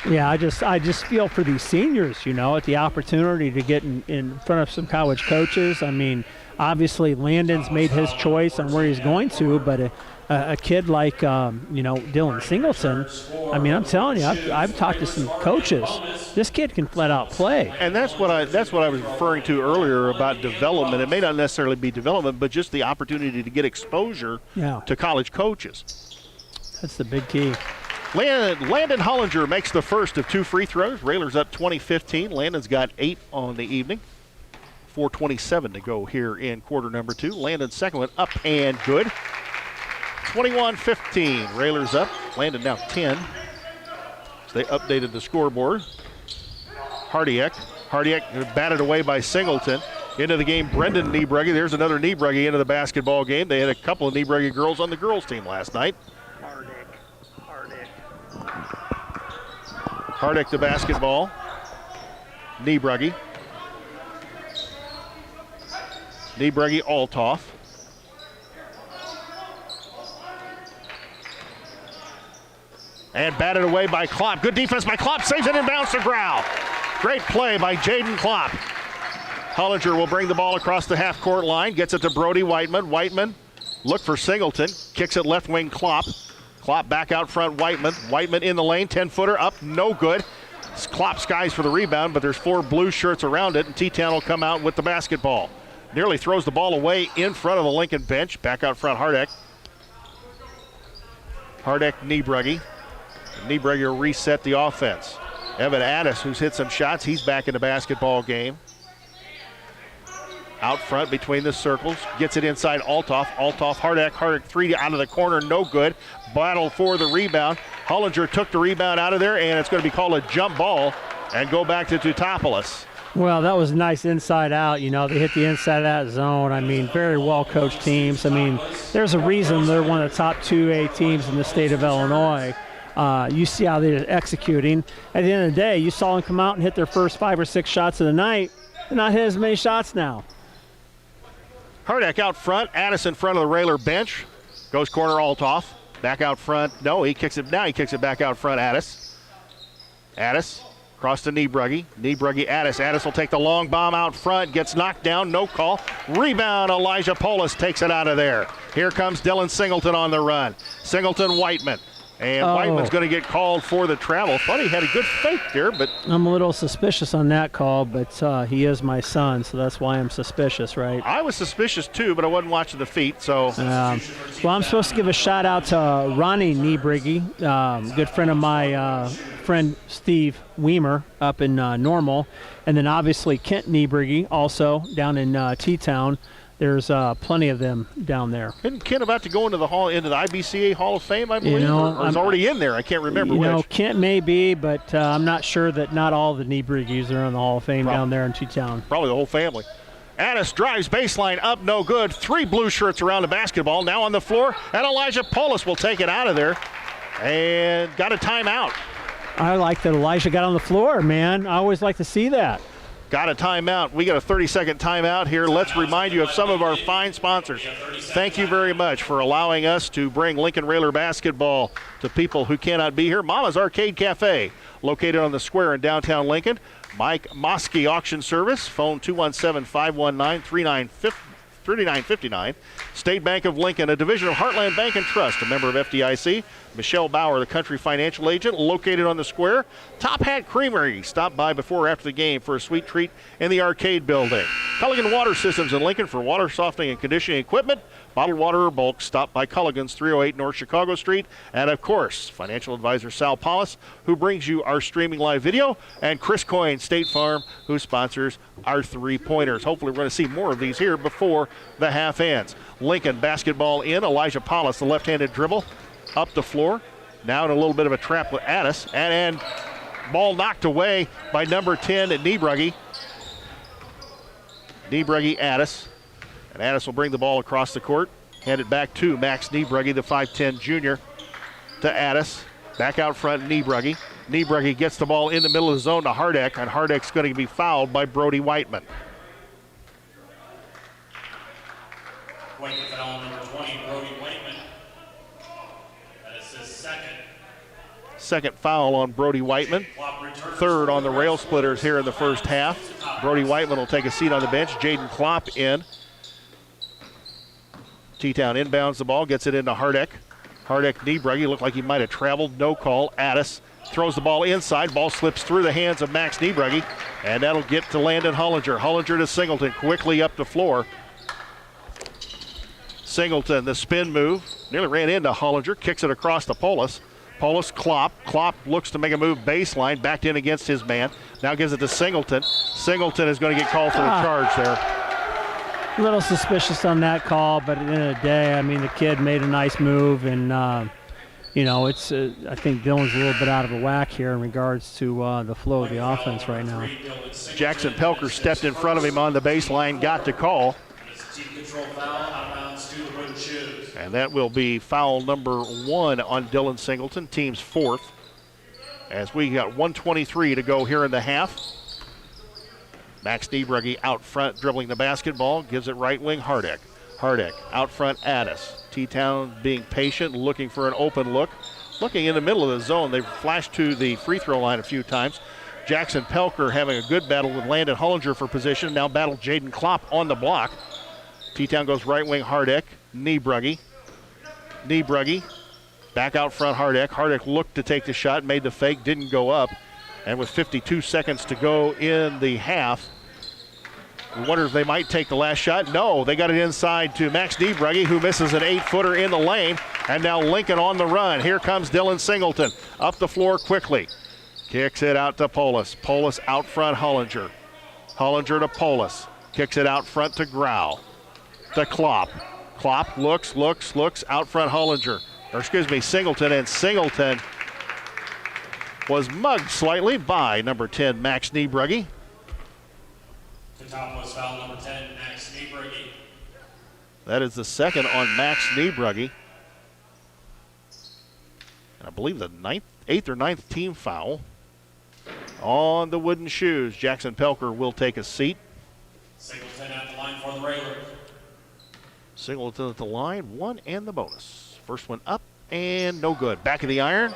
Yeah, I just feel for these seniors, at the opportunity to get in front of some college coaches. I mean, obviously Landon's made his choice on where he's going to, but a kid like, Dylan Singleton, I mean, I'm telling you, I've talked to some coaches. This kid can flat out play. And that's what I was referring to earlier about development. It may not necessarily be development, but just the opportunity to get exposure to college coaches. That's the big key. Landon Hollinger makes the first of 2 free throws. Railers up 20-15. Landon's got 8 on the evening. 4:27 to go here in quarter number 2. Landon's second one up and good. 21-15. Railers up. Landon now 10. So they updated the scoreboard. Hardiak batted away by Singleton. Into the game, Brendan Niebrugge. There's another Niebrugge into the basketball game. They had a couple of Niebrugge girls on the girls' team last night. Hardick the basketball. Niebrugge. Althoff. And batted away by Klopp. Good defense by Klopp. Saves it inbounds to Grau. Great play by Jaden Klopp. Hollinger will bring the ball across the half-court line. Gets it to Brody Whiteman. Whiteman look for Singleton. Kicks it left wing Klopp. Klopp back out front, Whiteman. Whiteman in the lane, 10-footer up, no good. Klopp skies for the rebound, but there's 4 blue shirts around it, and T-Town will come out with the basketball. Nearly throws the ball away in front of the Lincoln bench. Back out front, Hardick. Niebrugge. Niebrugge will reset the offense. Evan Addis, who's hit some shots, he's back in the basketball game. Out front between the circles, gets it inside Althoff, Hardick 3 out of the corner, no good. Battle for the rebound. Hollinger took the rebound out of there, and it's going to be called a jump ball and go back to Teutopolis. Well, that was nice inside out. They hit the inside out zone. I mean, very well coached teams. I mean, there's a reason they're one of the top 2A teams in the state of Illinois. You see how they're executing. At the end of the day, you saw them come out and hit their first 5 or 6 shots of the night. They're not hitting as many shots now. Hardick out front, Addis in front of the Railer bench. Goes corner Althoff. Back out front. No, he kicks it. Now he kicks it back out front, Addis. Across to Niebrugge. Addis will take the long bomb out front. Gets knocked down. No call. Rebound. Elijah Polis takes it out of there. Here comes Dylan Singleton on the run. Whiteman. And Whiteman's going to get called for the travel. Thought he had a good fake there, but... I'm a little suspicious on that call, but he is my son, so that's why I'm suspicious, right? I was suspicious too, but I wasn't watching the feet, so... Well, I'm supposed to give a shout-out to Ronnie Niebrugge, good friend of my friend Steve Weimer up in Normal, and then obviously Kent Niebrugge, also down in T-Town. There's plenty of them down there. Isn't Kent about to go into the IBCA Hall of Fame, I believe? Or is already in there? I can't remember which. Kent may be, but I'm not sure that not all the Niebrugges are in the Hall of Fame down there in T-Town. Probably the whole family. Addis drives baseline up, no good. 3 blue shirts around the basketball. Now on the floor, and Elijah Polis will take it out of there and got a timeout. I like that Elijah got on the floor, man. I always like to see that. Got a timeout. We got a 30-second timeout here. Let's remind you of some of our fine sponsors. Thank you very much for allowing us to bring Lincoln Railer basketball to people who cannot be here. Mama's Arcade Cafe, located on the square in downtown Lincoln. Mike Mosky Auction Service, phone 217-519-3959. State Bank of Lincoln, a division of Heartland Bank and Trust, a member of FDIC. Michelle Bauer, the country financial agent, located on the square. Top Hat Creamery, stop by before or after the game for a sweet treat in the arcade building. Culligan Water Systems in Lincoln for water softening and conditioning equipment. Bottled water or bulk, stop by Culligan's, 308 North Chicago Street. And of course, financial advisor Sal Paulus, who brings you our streaming live video, and Chris Coyne, State Farm, who sponsors our 3-pointers. Hopefully we're going to see more of these here before the half ends. Lincoln basketball in. Elijah Paulus, the left-handed dribble, up the floor. Now in a little bit of a trap with Addis. And ball knocked away by number 10 at Niebrugge. Addis. And Addis will bring the ball across the court. Hand it back to Max Niebrugge, the 5'10 junior, to Addis. Back out front, Niebrugge. Niebrugge gets the ball in the middle of the zone to Hardick, and Hardick's going to be fouled by Brody Whiteman. Second foul on Brody Whiteman. Third on the Railsplitters here in the first half. Brody Whiteman will take a seat on the bench. Jaden Klopp in. T-Town inbounds the ball, gets it into Hardin. Hardin Niebrugge looked like he might have traveled. No call. Addis throws the ball inside. Ball slips through the hands of Max Niebrugge, and that'll get to Landon Hollinger. Hollinger to Singleton, quickly up the floor. Singleton, the spin move, nearly ran into Hollinger, kicks it across to Polis. Polis, Klopp. Klopp looks to make a move baseline, backed in against his man. Now gives it to Singleton. Singleton is going to get called for the charge there. A little suspicious on that call, but at the end of the day, I mean, the kid made a nice move, and you know, it's. I think Dylan's a little bit out of a whack here in regards to the flow of the offense right now. Jackson Pelker stepped in front of him on the baseline, got to call. And that will be foul number 1 on Dylan Singleton, team's 4th. As we got 1:23 to go here in the half. Max Niebrugge out front dribbling the basketball, gives it right wing Hardin. Hardin out front Addis. T-Town being patient, looking for an open look. Looking in the middle of the zone. They've flashed to the free throw line a few times. Jackson Pelker having a good battle with Landon Hollinger for position. Now battle Jaden Klopp on the block. T-Town goes right wing Hardin. Niebrugge. Niebrugge back out front Hardin. Hardin looked to take the shot, made the fake, didn't go up. And with 52 seconds to go in the half, we wonder if they might take the last shot. No, they got it inside to Max Niebrugge, who misses an 8-footer in the lane. And now Lincoln on the run. Here comes Dylan Singleton. Up the floor quickly. Kicks it out to Polis. Polis out front Hollinger. Hollinger to Polis. Kicks it out front to Grau. To Klopp. Klopp looks out front Hollinger. Or excuse me, Singleton. And Singleton was mugged slightly by number 10, Max Niebrugge. Teutopolis foul number 10, Max Niebrugge. That is the second on Max Niebrugge. And I believe the 8th or 9th team foul on the wooden shoes. Jackson Pelker will take a seat. Singleton at the line for the Railers. Singleton at the line, 1 and the bonus. First one up and no good. Back of the iron.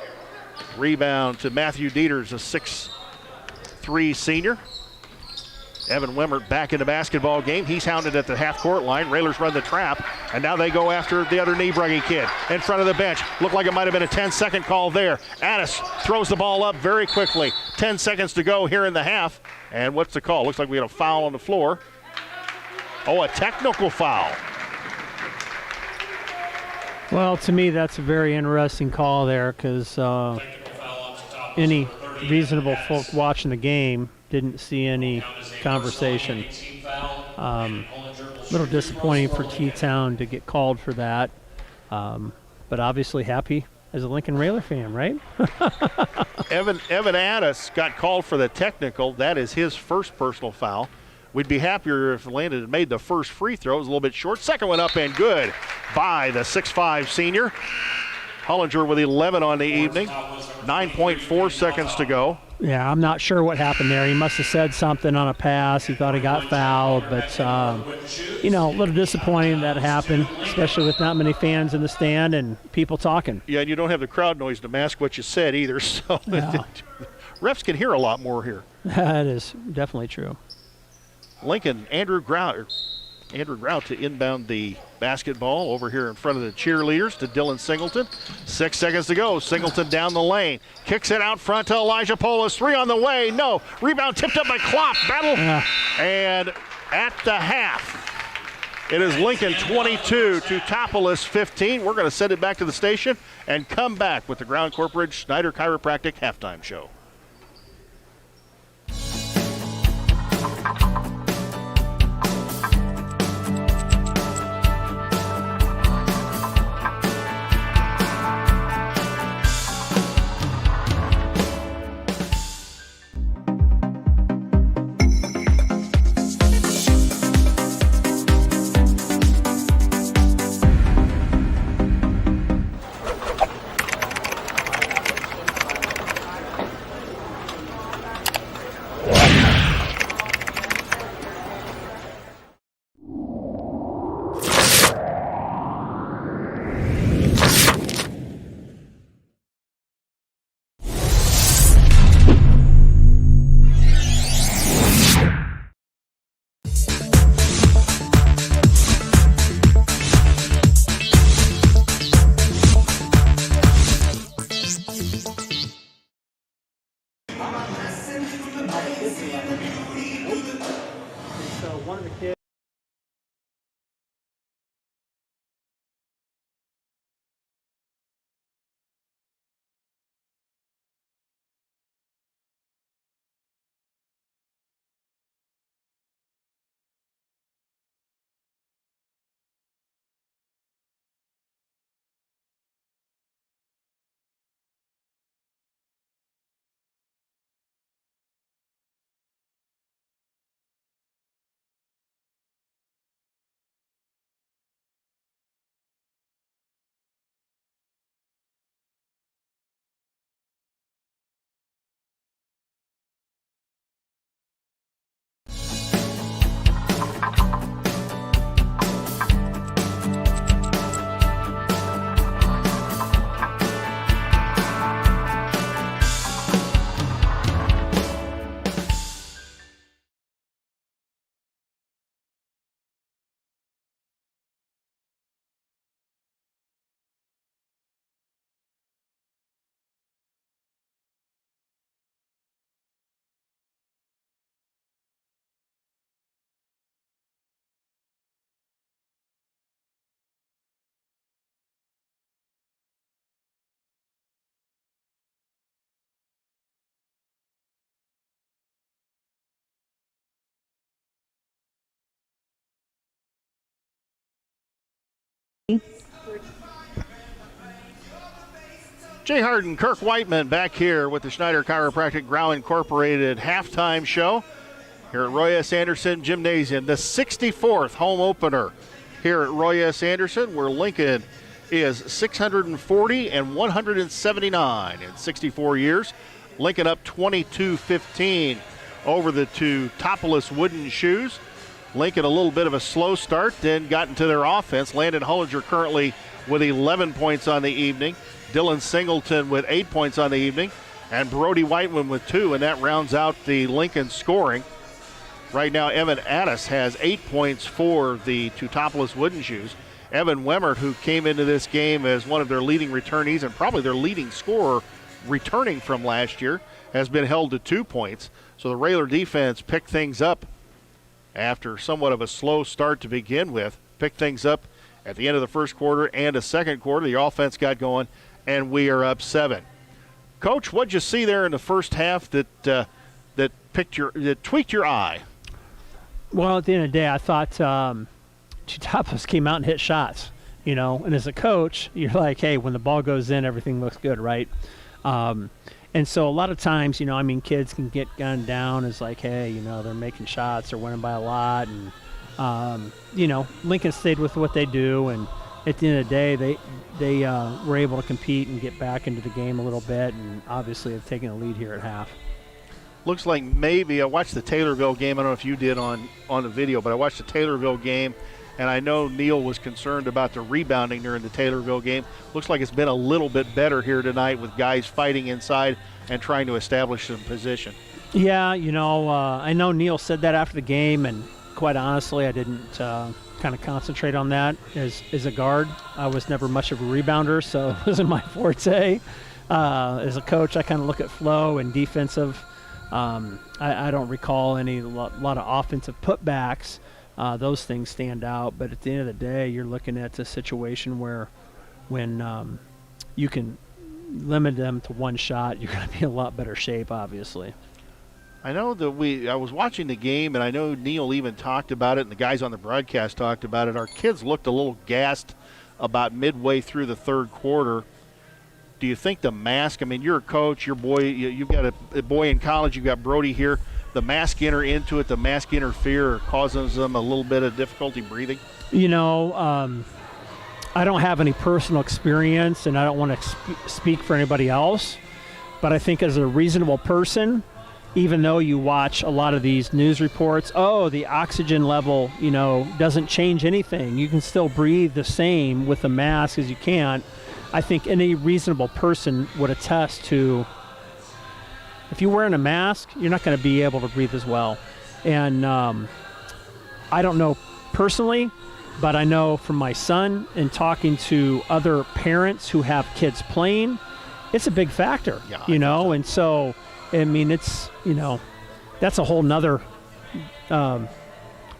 Rebound to Matthew Dieters, a 6'3" senior. Evan Wimmert back in the basketball game. He's hounded at the half-court line. Railers run the trap, and now they go after the other Niebrugge kid in front of the bench. Looked like it might have been a 10-second call there. Addis throws the ball up very quickly. 10 seconds to go here in the half. And what's the call? Looks like we got a foul on the floor. Oh, a technical foul. Well, to me, that's a very interesting call there because any reasonable folk watching the game didn't see any conversation. Little disappointing for T-Town to get called for that, but obviously happy as a Lincoln Railer fan, right? Evan Addis got called for the technical. That is his first personal foul. We'd be happier if Landon had made the first free throw. It was a little bit short. Second one up and good by the 6'5" senior. Hollinger with 11 on the evening. 9.4 seconds to go. Yeah, I'm not sure what happened there. He must have said something on a pass. He thought he got fouled, but, you know, a little disappointing that happened, especially with not many fans in the stand and people talking. Yeah, and you don't have the crowd noise to mask what you said either, so Yeah. refs can hear a lot more here. That is definitely true. Lincoln, Andrew Grau to inbound the basketball over here in front of the cheerleaders to Dylan Singleton. 6 seconds to go. Singleton down the lane. Kicks it out front to Elijah Polis. 3 on the way. No. Rebound tipped up by Klopp. Battle. And at the half, it is Lincoln 22 to Teutopolis 15. We're going to send it back to the station and come back with the Ground Corporate Schneider Chiropractic halftime show. one of the kids. Jay Hardin, Kirk Whiteman back here with the Schneider Chiropractic Ground Incorporated halftime show here at Roy S. Anderson Gymnasium. The 64th home opener here at Roy S. Anderson, where Lincoln is 640 and 179 in 64 years. Lincoln up 22-15 over the Teutopolis Wooden Shoes. Lincoln a little bit of a slow start, then got into their offense. Landon Hullinger currently with 11 points on the evening. Dylan Singleton with 8 points on the evening. And Brody Whiteman with 2, and that rounds out the Lincoln scoring. Right now, Evan Addis has 8 points for the Teutopolis Wooden Shoes. Evan Wemmert, who came into this game as one of their leading returnees and probably their leading scorer returning from last year, has been held to 2 points. So the Railer defense picked things up after somewhat of a slow start to begin with. Picked things up at the end of the first quarter and a second quarter. The offense got going, and we are up 7. Coach, what'd you see there in the first half that tweaked your eye? Well, at the end of the day, I thought Teutopolis came out and hit shots, you know. And as a coach, you're like, hey, when the ball goes in, everything looks good, right? And so a lot of times, you know, I mean, kids can get gunned down as like, hey, you know, they're making shots, they're winning by a lot. And, you know, Lincoln stayed with what they do. And at the end of the day, they were able to compete and get back into the game a little bit, and obviously have taken a lead here at half. Looks like maybe I watched the Taylorville game. I don't know if you did on the video, but I watched the Taylorville game, and I know Neil was concerned about the rebounding during the Taylorville game. Looks like it's been a little bit better here tonight with guys fighting inside and trying to establish some position. Yeah, you know, I know Neil said that after the game, and quite honestly, I didn't kind of concentrate on that. As a guard, I was never much of a rebounder, so it wasn't my forte. As a coach, I kind of look at flow and defensive. I don't recall a lot of offensive putbacks. Those things stand out, but at the end of the day, you're looking at a situation where when you can limit them to one shot, you're going to be in a lot better shape, obviously. I know that I was watching the game, and I know Neil even talked about it, and the guys on the broadcast talked about it. Our kids looked a little gassed about midway through the third quarter. Do you think the mask, I mean, you're a coach, your boy, you've got a boy in college, you've got Brody here, the mask enter into it, the mask interfere, causes them a little bit of difficulty breathing? You know, I don't have any personal experience, and I don't want to speak for anybody else, but I think as a reasonable person, even though you watch a lot of these news reports, oh, the oxygen level, you know, doesn't change anything. You can still breathe the same with a mask as you can. I think any reasonable person would attest to, if you're wearing a mask, you're not going to be able to breathe as well. And I don't know personally, but I know from my son and talking to other parents who have kids playing, it's a big factor, yeah, you know. And so, I mean, it's, you know, that's a whole nother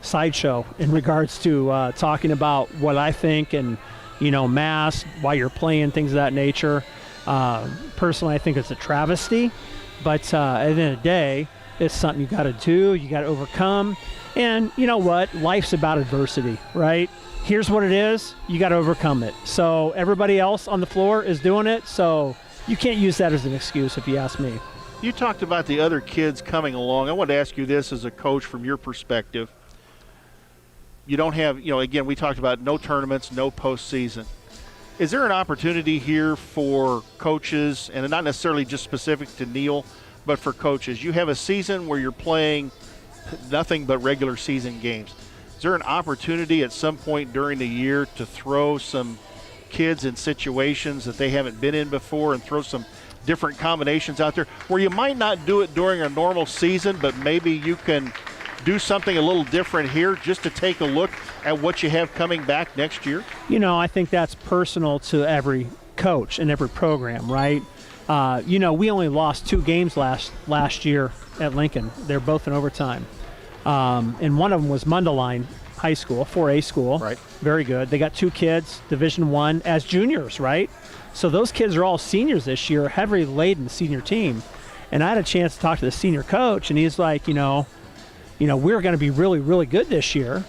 sideshow in regards to talking about what I think and, mass, why you're playing, things of that nature. Personally, I think it's a travesty, but at the end of the day, it's something you got to do, you got to overcome. And you know what? Life's about adversity, right? Here's what it is. You got to overcome it. So everybody else on the floor is doing it, so you can't use that as an excuse if you ask me. You talked about the other kids coming along. I want to ask you this as a coach from your perspective. You don't have, again, we talked about no tournaments, no postseason. Is there an opportunity here for coaches, and not necessarily just specific to Neal, but for coaches? You have a season where you're playing nothing but regular season games. Is there an opportunity at some point during the year to throw some kids in situations that they haven't been in before and throw some different combinations out there where you might not do it during a normal season, but maybe you can do something a little different here just to take a look at what you have coming back next year? I think that's personal to every coach and every program, right? We only lost 2 games last year at Lincoln. They're both in overtime. And one of them was Mundelein High School, 4A school. Right. Very good. They got 2 kids, Division I, as juniors, right? So those kids are all seniors this year, heavily laden senior team. And I had a chance to talk to the senior coach, and he's like, we're going to be really, really good this year.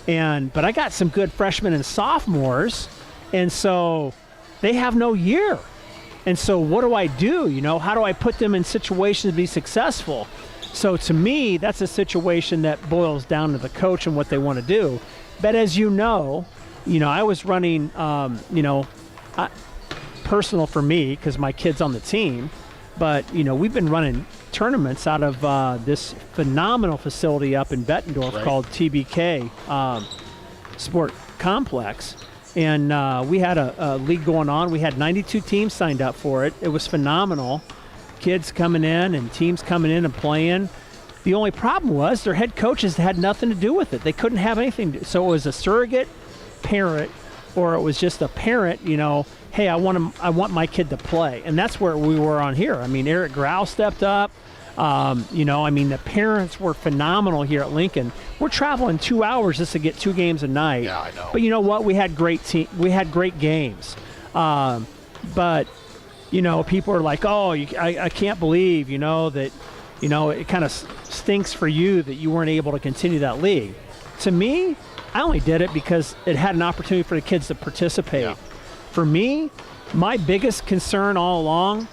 But I got some good freshmen and sophomores, and so they have no year. And so what do I do? How do I put them in situations to be successful? So to me, that's a situation that boils down to the coach and what they want to do. But as I was running, personal for me because my kid's on the team, but we've been running tournaments out of this phenomenal facility up in Bettendorf called TBK Sport Complex, and we had a league going on. We had 92 teams signed up for it. It was phenomenal. Kids coming in and teams coming in and playing. The only problem was their head coaches had nothing to do with it. They couldn't have anything. So it was a surrogate parent, or it was just a parent, hey, I want my kid to play. And that's where we were on here. I mean, Eric Grau stepped up. The parents were phenomenal here at Lincoln. We're traveling 2 hours just to get 2 games a night. Yeah, I know. But you know what? We had great games. But people are like, oh, I can't believe, that, it kind of stinks for you that you weren't able to continue that league. To me, I only did it because it had an opportunity for the kids to participate. Yeah. For me, my biggest concern all along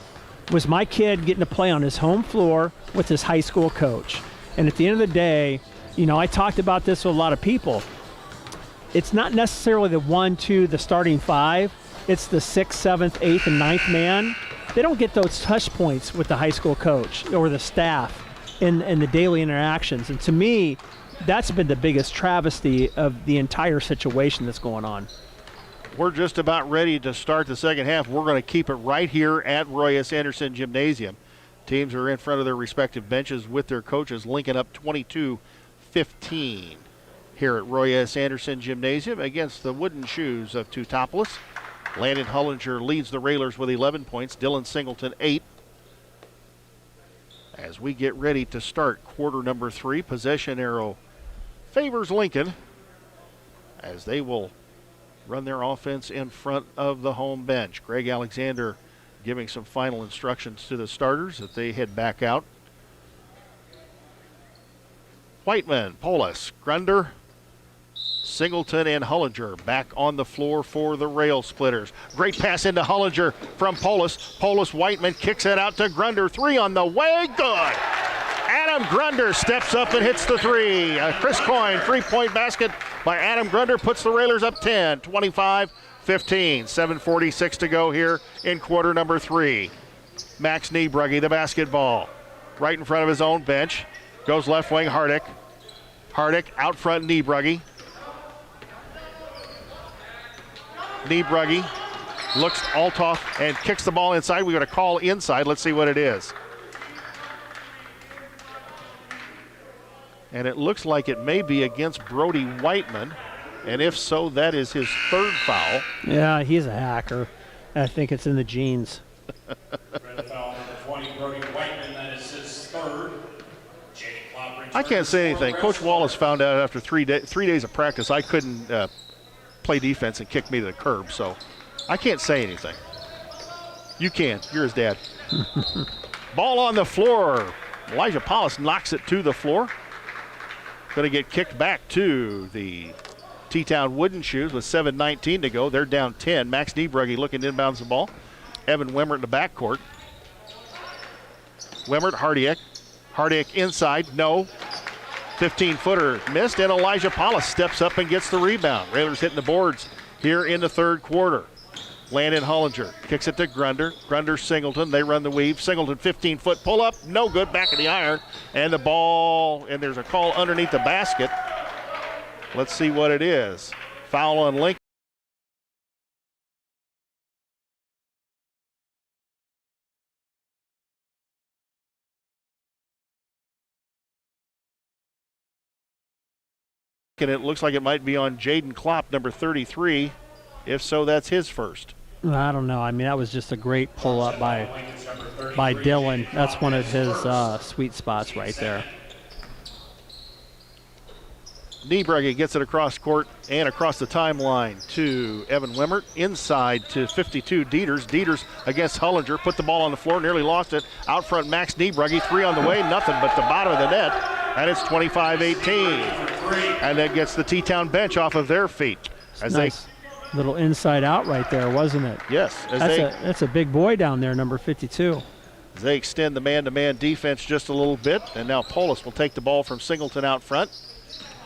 was my kid getting to play on his home floor with his high school coach. And at the end of the day, I talked about this with a lot of people. It's not necessarily the 1, 2, the starting 5. It's the 6th, 7th, 8th, and 9th man. They don't get those touch points with the high school coach or the staff in the daily interactions. And to me, that's been the biggest travesty of the entire situation that's going on. We're just about ready to start the second half. We're going to keep it right here at Roy S. Anderson Gymnasium. Teams are in front of their respective benches with their coaches, linking up 22-15 here at Roy S. Anderson Gymnasium against the Wooden Shoes of Teutopolis. Landon Hullinger leads the Railers with 11 points. Dylan Singleton, 8. As we get ready to start quarter number 3, possession arrow favors Lincoln as they will run their offense in front of the home bench. Greg Alexander giving some final instructions to the starters that they head back out. Whiteman, Polis, Grunder, Singleton, and Hullinger back on the floor for the Railsplitters. Great pass into Hullinger from Polis. Polis, Whiteman kicks it out to Grunder. 3 on the way, good! Adam Grunder steps up and hits the 3. A Chris Coyne 3-point basket by Adam Grunder puts the Railers up 10, 25-15. 7:46 to go here in quarter number 3. Max Niebrugge, the basketball. Right in front of his own bench. Goes left wing, Hardin. Hardin out front, Niebrugge. Niebrugge looks Altoff and kicks the ball inside. We got a call inside. Let's see what it is. And it looks like it may be against Brody Whiteman. And if so, that is his 3rd foul. Yeah, he's a hacker. I think it's in the genes. Red foul number 20, Brody Whiteman. That is his 3rd. I can't say anything. Coach Wallace found out after 3 days of practice I couldn't play defense and kicked me to the curb, so I can't say anything. You can. You're his dad. Ball on the floor. Elijah Paulus knocks it to the floor. Going to get kicked back to the T-Town Wooden Shoes with 7:19 to go. They're down 10. Max Niebrugge looking to inbounds the ball. Evan Wemmert in the backcourt. Wemmert, Hardiak. Hardiak inside, no. 15-footer missed, and Elijah Paulus steps up and gets the rebound. Railers hitting the boards here in the third quarter. Landon Hollinger kicks it to Grunder. Grunder, Singleton, they run the weave. Singleton, 15-foot pull-up, no good, back of the iron. And the ball, and there's a call underneath the basket. Let's see what it is. Foul on Lincoln. And it looks like it might be on Jaden Klopp, number 33. If so, that's his first. I don't know. I mean, that was just a great pull-up by Dylan. That's one of his sweet spots right there. Niebrugge gets it across court and across the timeline to Evan Wemmert. Inside to 52, Dieters. Dieters against Hollinger. Put the ball on the floor, nearly lost it. Out front, Max Niebrugge. 3 on the way, nothing but the bottom of the net. And it's 25-18. And that gets the T-Town bench off of their feet. As nice little inside out right there, wasn't it? Yes. That's a big boy down there, number 52. As they extend the man-to-man defense just a little bit. And now Polis will take the ball from Singleton out front.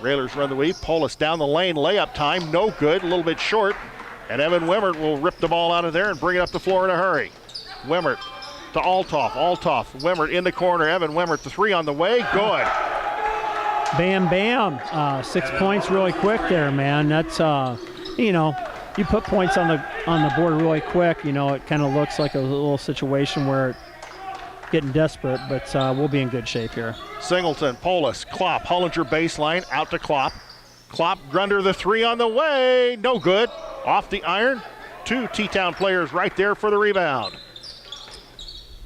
Railers run the weave. Polis down the lane. Layup time. No good. A little bit short. And Evan Wemmert will rip the ball out of there and bring it up the floor in a hurry. Wemmert to Althoff. Althoff. Wemmert in the corner. Evan Wemmert, the 3 on the way. Good. Bam, bam. 6 points really quick there, man. That's, you put points on the board really quick, it kind of looks like a little situation where getting desperate, but we'll be in good shape here. Singleton, Polis, Klopp, Hollinger baseline, out to Klopp. Klopp, Grunder, the 3 on the way. No good. Off the iron. 2 T-Town players right there for the rebound.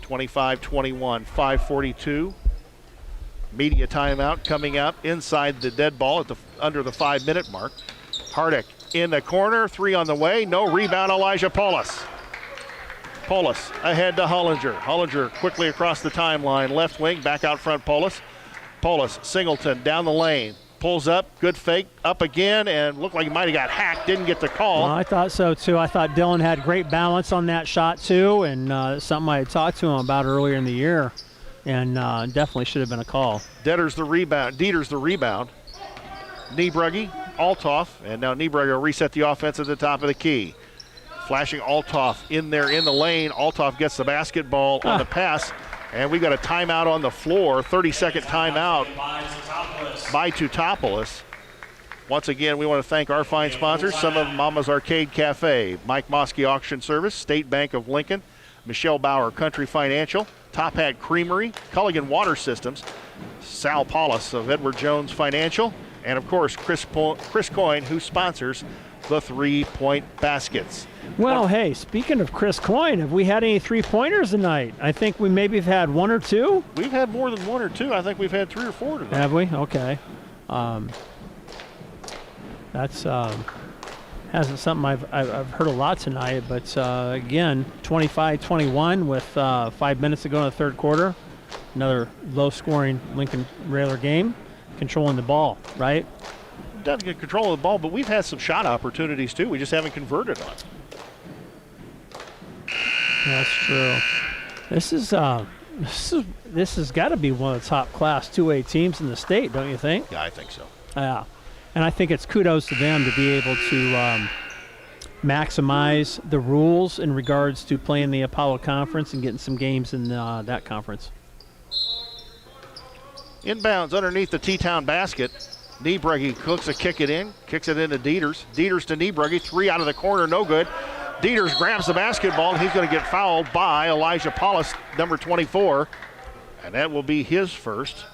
25-21, 5:42. Media timeout coming up inside the dead ball under the 5-minute mark. Hardick in the corner, 3 on the way. No rebound, Elijah Polis. Polis ahead to Hollinger. Hollinger quickly across the timeline. Left wing, back out front, Polis. Polis, Singleton down the lane. Pulls up, good fake, up again, and looked like he might have got hacked. Didn't get the call. Well, I thought so, too. I thought Dylan had great balance on that shot, too, and something I had talked to him about earlier in the year. And definitely should have been a call. Dieters the rebound. Niebrugge, Althoff, and now Niebrugge will reset the offense at the top of the key. Flashing Althoff in there in the lane. Althoff gets the basketball on the pass, and we got a timeout on the floor. 30-second timeout by Teutopolis. Once again, we want to thank our fine sponsors, some of Mama's Arcade Cafe, Mike Mosky Auction Service, State Bank of Lincoln, Michelle Bauer Country Financial, Top Hat Creamery, Culligan Water Systems, Sal Paulus of Edward Jones Financial, and of course Chris Coyne, who sponsors the 3-point baskets. Well, hey, speaking of Chris Coyne, have we had any 3-pointers tonight? I think we maybe have had 1 or 2. We've had more than 1 or 2. I think we've had 3 or 4 tonight. Have we? Okay. That's hasn't something I've heard a lot tonight, but again, 25-21 with 5 minutes to go in the third quarter. Another low-scoring Lincoln Railer game, controlling the ball, right? Doesn't get control of the ball, but we've had some shot opportunities too. We just haven't converted on it. That's true. This has got to be one of the top class 2A teams in the state, don't you think? Yeah, I think so. Yeah. And I think it's kudos to them to be able to maximize the rules in regards to playing the Apollo Conference and getting some games in that conference. Inbounds underneath the T-Town basket. Niebrugge cooks a kick into Dieters. Dieters to Niebrugge, 3 out of the corner, no good. Dieters grabs the basketball, and he's going to get fouled by Elijah Paulus, number 24. And that will be his first.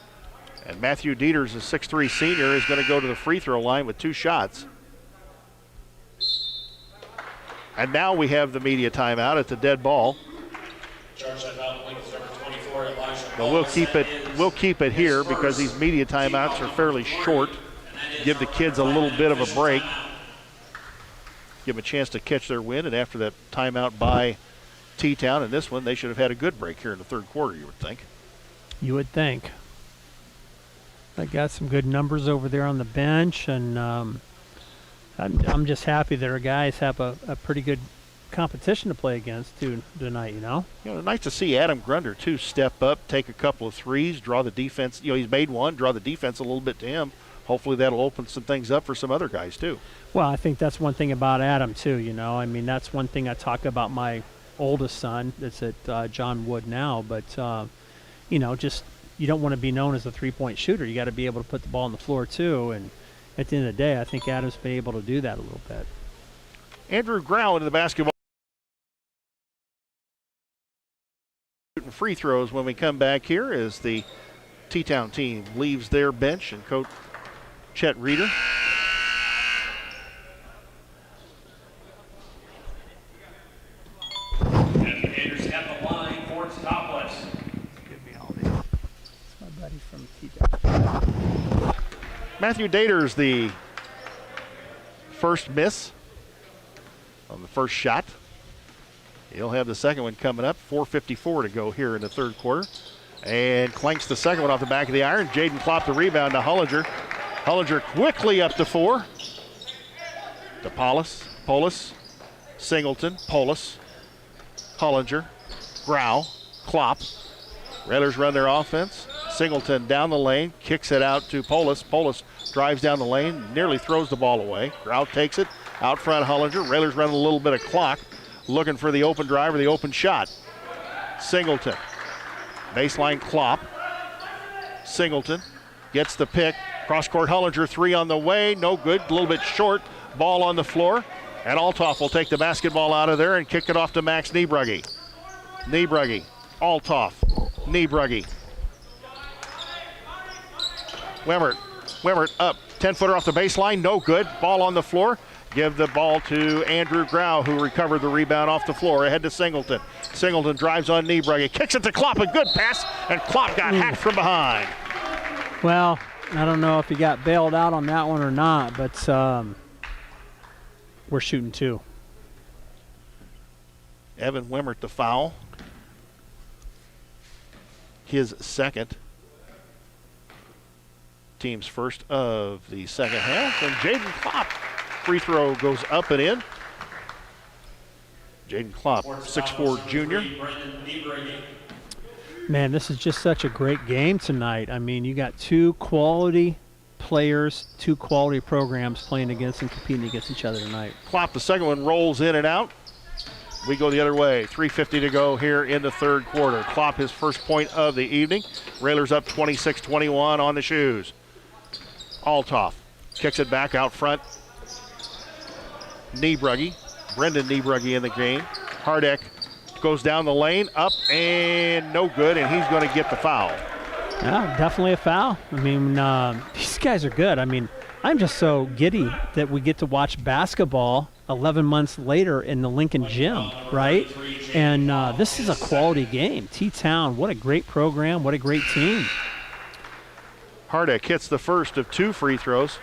And Matthew Dieters, a 6'3 senior, is going to go to the free throw line with 2 shots. And now we have the media timeout at the dead ball. Charge that foul, Lincoln's number 24, But we'll keep it here because these media timeouts are fairly short. Give the kids a little bit of a break. Give them a chance to catch their wind, and after that timeout by T-Town and this one, they should have had a good break here in the third quarter, you would think. You would think. I got some good numbers over there on the bench, and I'm just happy that our guys have a pretty good competition to play against tonight, you know? You know, nice to see Adam Grunder, too, step up, take a couple of threes, draw the defense. You know, he's made one, draw the defense a little bit to him. Hopefully that'll open some things up for some other guys, too. Well, I think that's one thing about Adam, too, you know? I mean, that's one thing I talk about my oldest son that's at John Wood now, but, you know, just you don't want to be known as a three-point shooter. You got to be able to put the ball on the floor, too, and at the end of the day, I think Adam's been able to do that a little bit. Andrew Grau into the basketball. Shooting free throws when we come back here as the T-Town team leaves their bench and Coach Chet Reeder. Educators at the line for Teutopolis. Give me all these. It's my buddy from T-Town. Matthew Daters, the first miss on the first shot. He'll have the second one coming up. 4:54 to go here in the third quarter. And clanks the second one off the back of the iron. Jaden Klopp the rebound to Hollinger. Hollinger quickly up to 4. To Polis, Singleton, Polis, Hollinger, Grau, Klopp. Railers run their offense. Singleton down the lane, kicks it out to Polis. Polis drives down the lane, nearly throws the ball away. Grau takes it, out front Hollinger. Railers running a little bit of clock, looking for the open drive or the open shot. Singleton, baseline Klopp. Singleton gets the pick. Cross-court Hollinger, 3 on the way, no good, a little bit short. Ball on the floor, and Althoff will take the basketball out of there and kick it off to Max Niebrugge. Niebrugge, Althoff, Niebrugge. Wemmert up, 10-footer off the baseline, no good. Ball on the floor. Give the ball to Andrew Grau, who recovered the rebound off the floor. Ahead to Singleton. Singleton drives on Niebrugge, kicks it to Klopp, a good pass, and Klopp got hacked from behind. Well, I don't know if he got bailed out on that one or not, but we're shooting 2. Evan Wemmert the foul. His second. Team's first of the second half. And Jaden Klopp, free throw goes up and in. Jaden Klopp, 6'4" junior. Man, this is just such a great game tonight. I mean, you got 2 quality players, 2 quality programs playing against and competing against each other tonight. Klopp, the second one rolls in and out. We go the other way. 3:50 to go here in the third quarter. Klopp, his first point of the evening. Railers up 26-21 on the shoes. Althoff kicks it back out front. Niebrugge, Brendan Niebrugge in the game. Hardek goes down the lane, up and no good, and he's going to get the foul. Yeah, definitely a foul. I mean, these guys are good. I mean, I'm just so giddy that we get to watch basketball 11 months later in the Lincoln Gym, right? And this is a quality game. T-Town, what a great program, what a great team. Hardek hits the first of 2 free throws.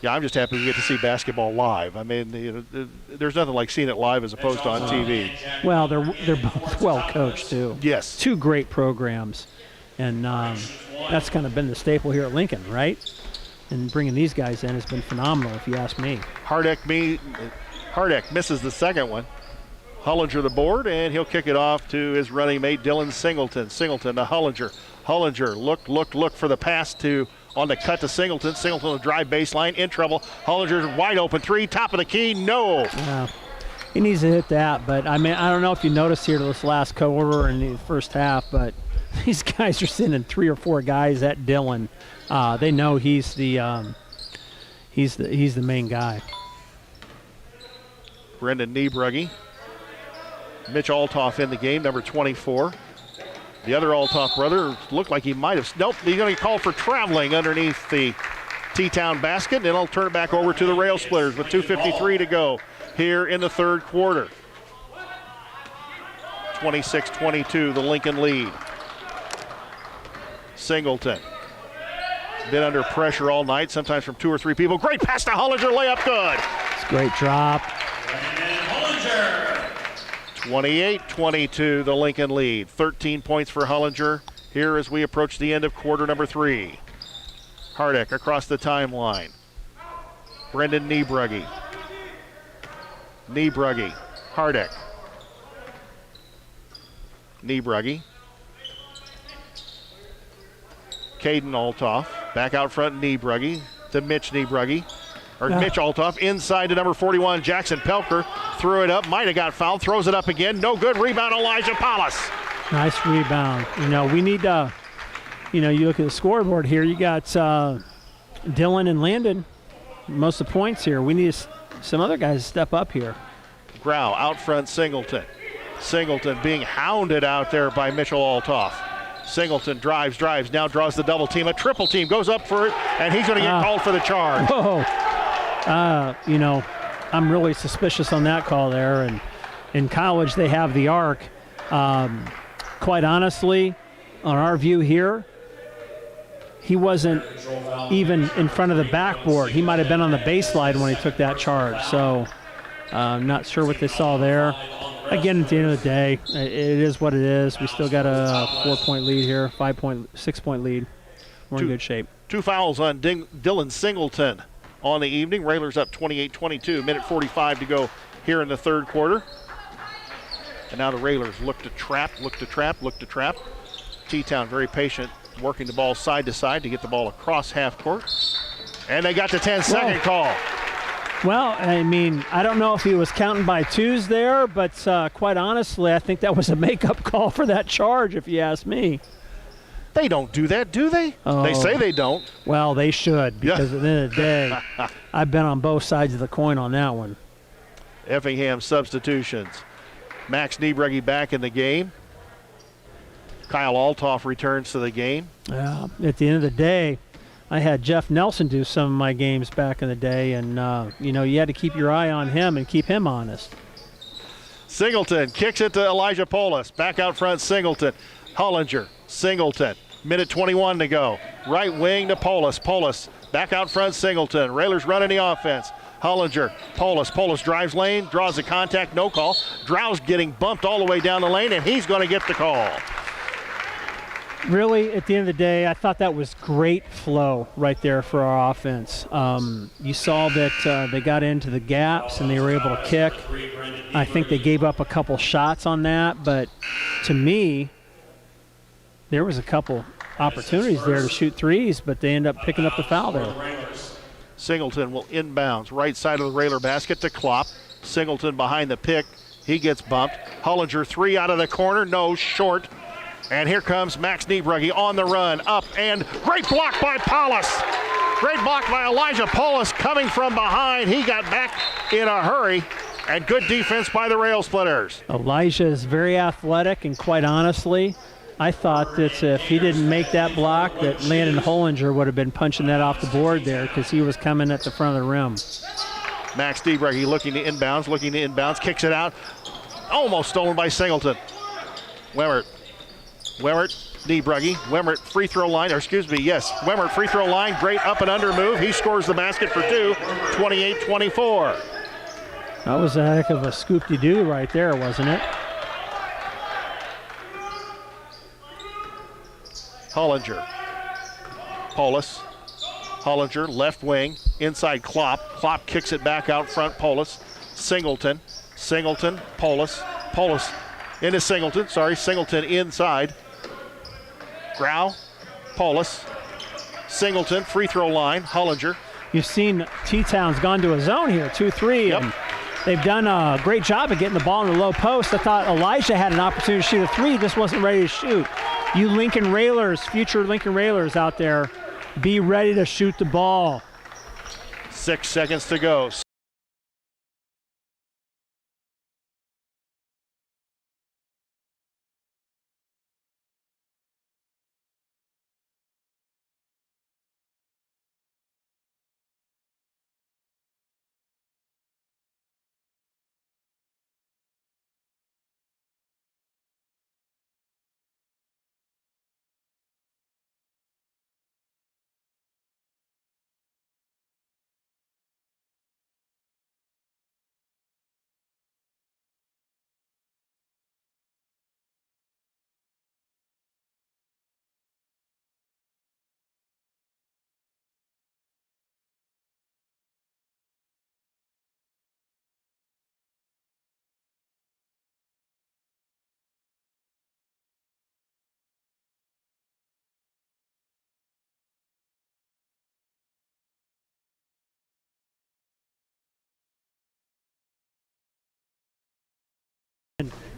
Yeah, I'm just happy we get to see basketball live. I mean, you know, there's nothing like seeing it live as opposed to on TV. Well, they're both well coached too. Yes. 2 great programs, and that's kind of been the staple here at Lincoln, right? And bringing these guys in has been phenomenal, if you ask me. Hardek misses the second one. Hollinger the board, and he'll kick it off to his running mate Dylan Singleton. Singleton to Hollinger. Hollinger look for the pass on the cut to Singleton. Singleton will drive baseline, in trouble. Hollinger's wide open 3, top of the key, no. Yeah, he needs to hit that, but I mean, I don't know if you noticed here this last quarter in the first half, but these guys are sending 3 or 4 guys at Dylan. They know he's the main guy. Brendan Niebrugge. Mitch Althoff in the game, number 24. The other Althoff brother looked like he might have. Nope, he's going to call for traveling underneath the T-Town basket, and I'll turn it back over to the Railsplitters with 2:53 to go here in the third quarter. 26-22, the Lincoln lead. Singleton. Been under pressure all night, sometimes from 2 or 3 people. Great pass to Hollinger, layup good. It's a great drop. 28-22, the Lincoln lead. 13 points for Hollinger here as we approach the end of quarter number 3. Hardin across the timeline. Brendan Niebrugge. Hardin. Niebrugge. Caden Altoff. Back out front, Niebrugge to Mitch Niebrugge. Mitch Altoff inside to number 41, Jackson Pelker. Threw it up, might have got fouled, throws it up again. No good, rebound, Elijah Paulus. Nice rebound. We need to, you look at the scoreboard here, you got Dylan and Landon, most of the points here. We need some other guys to step up here. Grau out front, Singleton. Singleton being hounded out there by Mitchell Altoff. Singleton drives, now draws the double team. A triple team goes up for it, and he's going to get called for the charge. Whoa. I'm really suspicious on that call there. And in college, they have the arc. Quite honestly, on our view here, he wasn't even in front of the backboard. He might have been on the baseline when he took that charge. So I'm not sure what they saw there. Again, at the end of the day, it is what it is. We still got a 4-point lead here, 6-point lead. We're in good shape. 2 fouls on Dylan Singleton on the evening. Railers up 28-22, minute 45 to go here in the third quarter. And now the Railers look to trap. T-Town very patient, working the ball side to side to get the ball across half court. And they got the 10-second call. Well, I don't know if he was counting by twos there, but quite honestly, I think that was a makeup call for that charge, if you ask me. They don't do that, do they? Oh. They say they don't. Well, they should, because at the end of the day, I've been on both sides of the coin on that one. Effingham substitutions. Max Niebrugge back in the game. Kyle Altoff returns to the game. At the end of the day, I had Jeff Nelson do some of my games back in the day, and, you had to keep your eye on him and keep him honest. Singleton kicks it to Elijah Polis. Back out front, Singleton. Hollinger, Singleton. Minute 21 to go. Right wing to Polis. Polis back out front, Singleton. Railers running the offense. Hollinger, Polis drives lane, draws the contact, no call. Drow's getting bumped all the way down the lane, and he's going to get the call. Really, at the end of the day, I thought that was great flow right there for our offense. You saw that they got into the gaps and they were able to kick. I think they gave up a couple shots on that, but to me, there was a couple opportunities there to shoot threes, but they end up picking up the foul there. Singleton will inbounds, right side of the Railer basket to Klopp. Singleton behind the pick. He gets bumped. Hollinger, 3 out of the corner, no, short. And here comes Max Niebrugge on the run, up, and great block by Paulus. Great block by Elijah Paulus coming from behind. He got back in a hurry, and good defense by the Railsplitters. Elijah is very athletic, and quite honestly, I thought that if he didn't make that block, that Landon Hollinger would have been punching that off the board there because he was coming at the front of the rim. Max Niebrugge looking to inbounds, kicks it out. Almost stolen by Singleton. Wemmert, Niebrugge, Wemmert free throw line, Wemmert free throw line, great up and under move. He scores the basket for 2, 28-24. That was a heck of a scoop-de-doo right there, wasn't it? Hollinger, Polis, Hollinger, left wing, inside Klopp. Klopp kicks it back out front, Polis. Singleton, Polis into Singleton, Singleton inside. Grau, Polis, Singleton, free throw line, Hollinger. You've seen T-Town's gone to a zone here, 2-3, Yep. and they've done a great job of getting the ball in the low post. I thought Elijah had an opportunity to shoot a 3, just wasn't ready to shoot. You Lincoln Railers, future Lincoln Railers out there, be ready to shoot the ball. 6 seconds to go.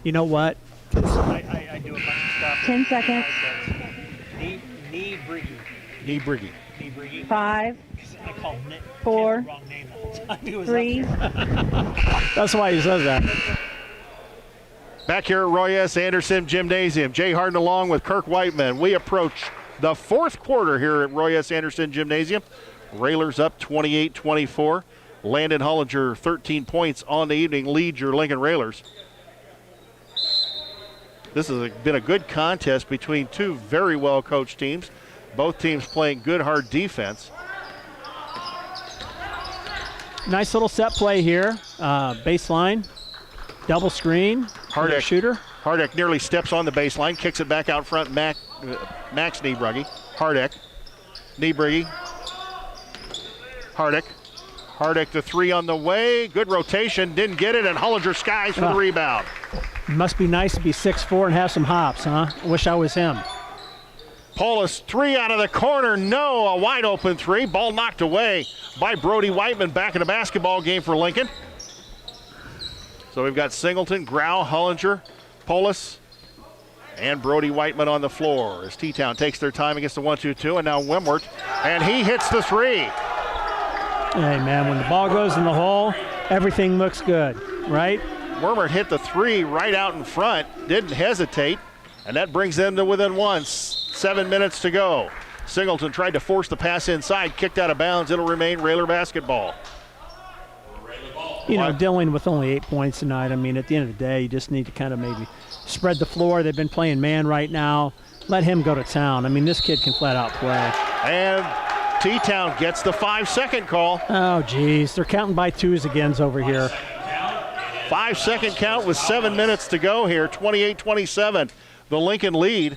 You know what? I do a bunch of stuff. 10 seconds. Knee briggy. Knee briggy. 5, I call Nick 4, the wrong name the whole time he was 3. That's why he says that. Back here at Roy S. Anderson Gymnasium, Jay Hardin along with Kirk Whiteman. We approach the fourth quarter here at Roy S. Anderson Gymnasium. Railers up 28-24. Landon Hollinger, 13 points on the evening, leads your Lincoln Railers. This has been a good contest between two very well-coached teams. Both teams playing good, hard defense. Nice little set play here. Baseline, double screen. Hardek Shooter. Hardek nearly steps on the baseline, kicks it back out front. Max Niebrugge. Hardek. Niebrugge. Hardek the three on the way. Good rotation, didn't get it, and Hollinger skies for the rebound. Must be nice to be 6'4" and have some hops, huh? Wish I was him. Paulus, three out of the corner. No, a wide open three. Ball knocked away by Brody Whiteman. Back in the basketball game for Lincoln. So we've got Singleton, Grau, Hollinger, Paulus, and Brody Whiteman on the floor as T-Town takes their time against the 1-2-2, and now Wimwert, and he hits the three. Hey, man, when the ball goes in the hole, everything looks good, right? Wimwert hit the three right out in front, didn't hesitate, and that brings them to within one. 7 minutes to go. Singleton tried to force the pass inside, kicked out of bounds. It'll remain Railer basketball. You know, dealing with only 8 points tonight, I mean, at the end of the day, you just need to kind of maybe spread the floor. They've been playing man right now. Let him go to town. I mean, this kid can flat out play. And T-Town gets the 5-second call. Oh, geez. They're counting by twos again over here. 5-second count with 7 minutes to go here. 28-27, the Lincoln lead.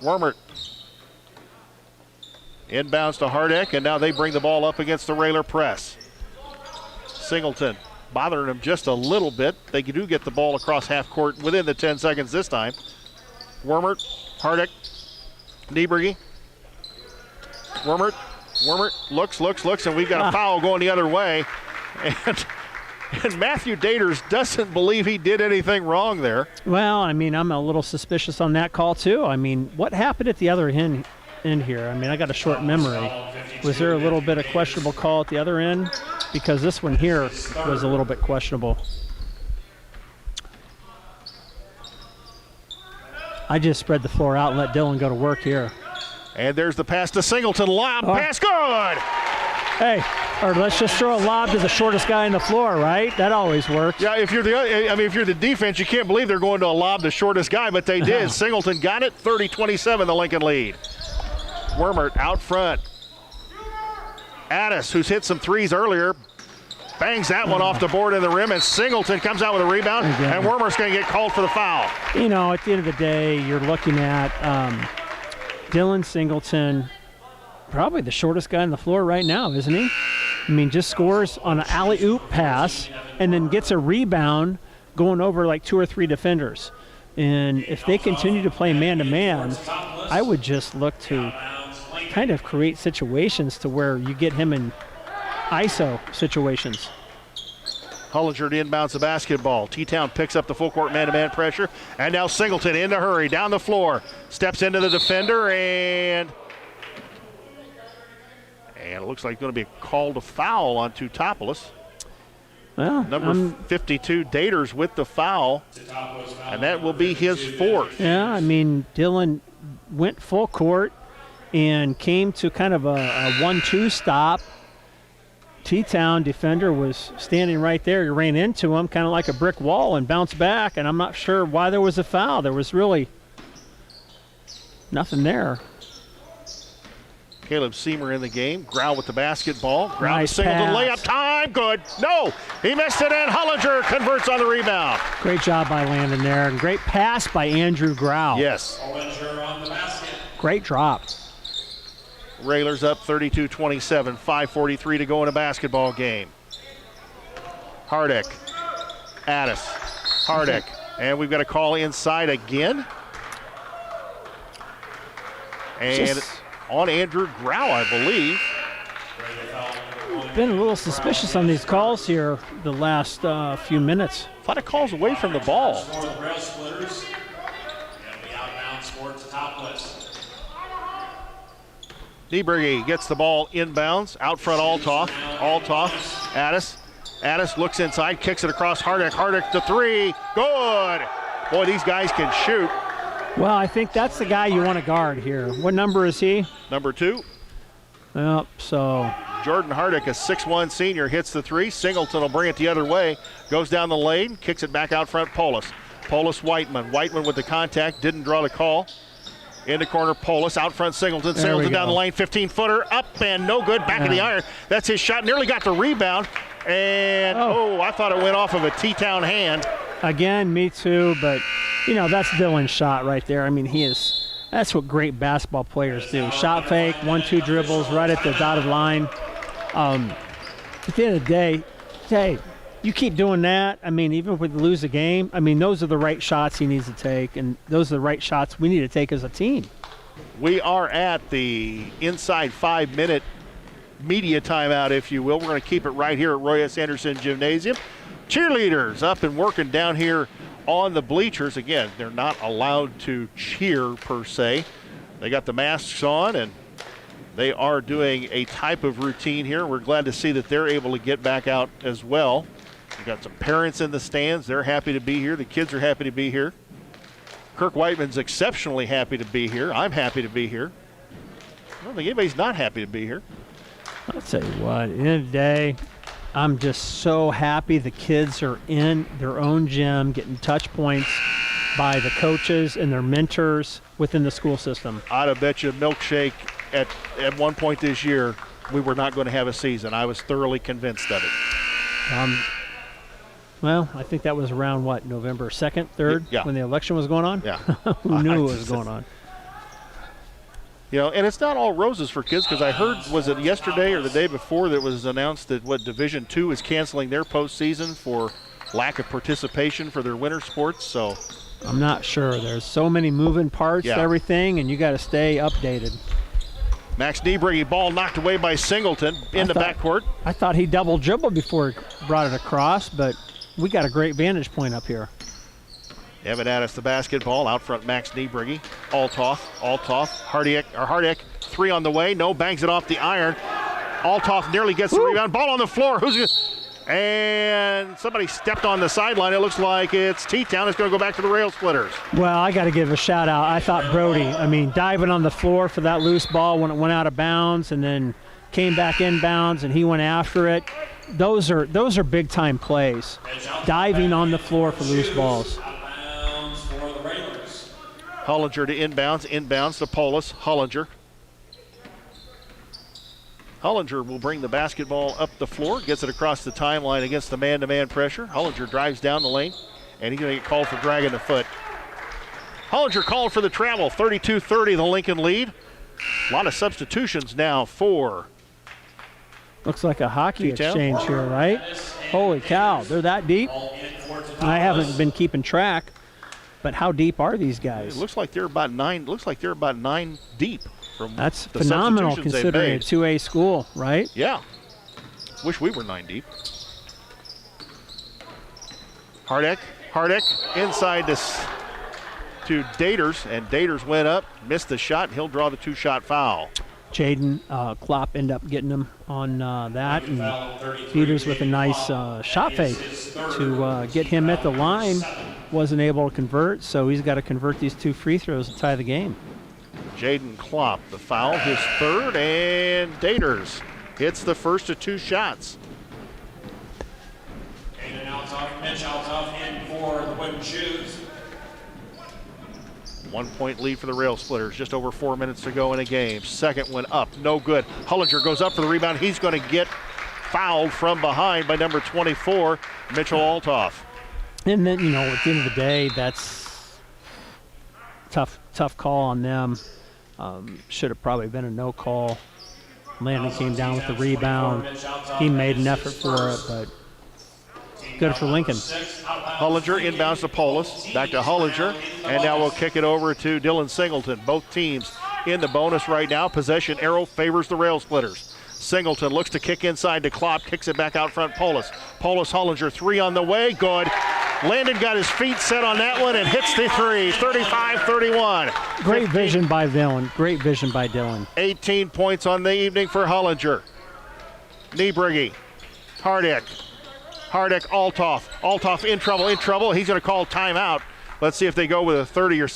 Wormert inbounds to Hardek, and now they bring the ball up against the Railer press. Singleton bothering him just a little bit. They do get the ball across half court within the 10 seconds this time. Wormert, Hardek, Niebrugge. Wormert looks, and we've got a foul going the other way. And Matthew Daters doesn't believe he did anything wrong there. Well, I mean, I'm a little suspicious on that call, too. I mean, what happened at the other end here? I mean, I got a short memory. Was there a little bit of questionable call at the other end? Because this one here was a little bit questionable. I just spread the floor out and let Dylan go to work here. And there's the pass to Singleton. Lob, pass, good! Hey, or let's just throw a lob to the shortest guy on the floor, right? That always works. Yeah, if you're the defense, you can't believe they're going to lob the shortest guy, but they did. Singleton got it. 30-27, the Lincoln lead. Wormert out front. Addis, who's hit some threes earlier, bangs that one off the board in the rim, and Singleton comes out with a rebound, and Wormert's going to get called for the foul. You know, at the end of the day, you're looking at Dylan Singleton, probably the shortest guy on the floor right now, isn't he? I mean, just scores on an alley-oop pass and then gets a rebound going over like 2 or 3 defenders. And if they continue to play man-to-man, I would just look to kind of create situations to where you get him in ISO situations. Hollinger to inbounds the basketball. T-Town picks up the full court man-to-man pressure, and now Singleton in a hurry down the floor, steps into the defender, and it looks like going to be a call to foul on Teutopolis. Well, Number 52, Daters with the foul, and that will be his 4th. Yeah, I mean, Dylan went full court and came to kind of a 1-2 stop. T-Town defender was standing right there. He ran into him kind of like a brick wall and bounced back, and I'm not sure why there was a foul. There was really nothing there. Caleb Seamer in the game. Grau with the basketball. Grau Nice to Singleton. pass. Layup time. Good. No. He missed it, and Hollinger converts on the rebound. Great job by Landon there, and great pass by Andrew Grau. Yes. Hollinger on the basket. Great drop. Railers up 32-27. 5:43 to go in a basketball game. Hardek. Addis. Hardek. And we've got a call inside again. And on Andrew Grau, I believe. been a little suspicious on these calls here the last few minutes. A lot of calls away from the ball. For the Railsplitters. And the outbound for Teutopolis. Nieberge gets the ball inbounds. Out front, Altoff. Addis looks inside, kicks it across Hardin. Hardin to three. Good. Boy, these guys can shoot. Well, I think that's the guy you want to guard here. What number is he? Number 2. Yep, so. Jordan Hardick, a 6'1 senior, hits the three. Singleton will bring it the other way. Goes down the lane, kicks it back out front, Polis. Whiteman. Whiteman with the contact, didn't draw the call. In the corner, Polis, out front, Singleton. Singleton down the lane, 15-footer, up and no good, back of the iron. That's his shot, nearly got the rebound. And, I thought it went off of a T-Town hand. Again, me too, but, that's Dylan's shot right there. I mean, that's what great basketball players do. Shot fake, 1-2 dribbles right at the dotted line. At the end of the day, hey, you keep doing that. I mean, even if we lose a game, I mean, those are the right shots he needs to take, and those are the right shots we need to take as a team. We are at the inside 5-minute media timeout, if you will. We're going to keep it right here at Roy S. Anderson Gymnasium. Cheerleaders up and working down here on the bleachers. Again, they're not allowed to cheer per se. They got the masks on and they are doing a type of routine here. We're glad to see that they're able to get back out as well. We've got some parents in the stands. They're happy to be here. The kids are happy to be here. Kirk Whiteman's exceptionally happy to be here. I'm happy to be here. I don't think anybody's not happy to be here. I'll tell you what, at the end of the day, I'm just so happy the kids are in their own gym, getting touch points by the coaches and their mentors within the school system. I'd have bet you Milkshake at one point this year, we were not going to have a season. I was thoroughly convinced of it. Well, I think that was around, November 2nd, 3rd, yeah. when the election was going on? Yeah. Who knew it was going on? And it's not all roses for kids, because I heard, was it yesterday or the day before, that was announced that Division II is canceling their postseason for lack of participation for their winter sports. So I'm not sure. There's so many moving parts to everything, and you got to stay updated. Max Nieberge, ball knocked away by Singleton in the backcourt. I thought he double dribbled before he brought it across, but we got a great vantage point up here. Evan Addis the basketball, out front Max Nieberge. Altoff, Hardick, three on the way, no, bangs it off the iron. Altoff nearly gets the rebound, ball on the floor, and somebody stepped on the sideline. It looks like it's T-Town. It's going to go back to the Railsplitters. Well, I got to give a shout out. I thought Brody, diving on the floor for that loose ball when it went out of bounds and then came back inbounds and he went after it. Those are big time plays. Diving on the floor for loose balls. Hollinger to inbounds to Polis. Hollinger will bring the basketball up the floor, gets it across the timeline against the man-to-man pressure. Hollinger drives down the lane, and he's going to get called for dragging the foot. Hollinger called for the travel, 32-30, the Lincoln lead. A lot of substitutions now for looks like a hockey T-Town. Exchange here, right? Holy cow, they're that deep? I haven't been keeping track. But how deep are these guys? It looks like they're about 9 deep. From That's the phenomenal substitutions considering a 2A school, right? Yeah. Wish we were 9 deep. Hardick inside to Daters, and Daters went up, missed the shot, and he'll draw the 2-shot foul. Jaden Klopp ended up getting him on that, and Peters with a nice shot fake to get him at the line. Wasn't able to convert, so he's got to convert these 2 free throws to tie the game. Jaden Klopp, the foul, his third, and Daters hits the first of 2 shots. And Mitch Altoff in for the wooden shoes. 1 point lead for the Railsplitters, just over 4 minutes to go in a game. Second one up, no good. Hollinger goes up for the rebound. He's going to get fouled from behind by number 24, Mitchell Altoff. And then, at the end of the day, that's tough call on them. Should have probably been a no call. Landon came down with the rebound. He made an effort for it, but good for Lincoln. Hollinger inbounds to Polis, back to Hollinger, and now we'll kick it over to Dylan Singleton. Both teams in the bonus right now. Possession arrow favors the Railsplitters. Singleton looks to kick inside to Klopp, kicks it back out front. Polis, Hollinger, 3 on the way, good. Landon got his feet set on that one and hits the 3, 35-31. Great vision by Dylan. 18 points on the evening for Hollinger. Niebrugge, Hardin, Althoff. Althoff in trouble. He's going to call timeout. Let's see if they go with a 30 or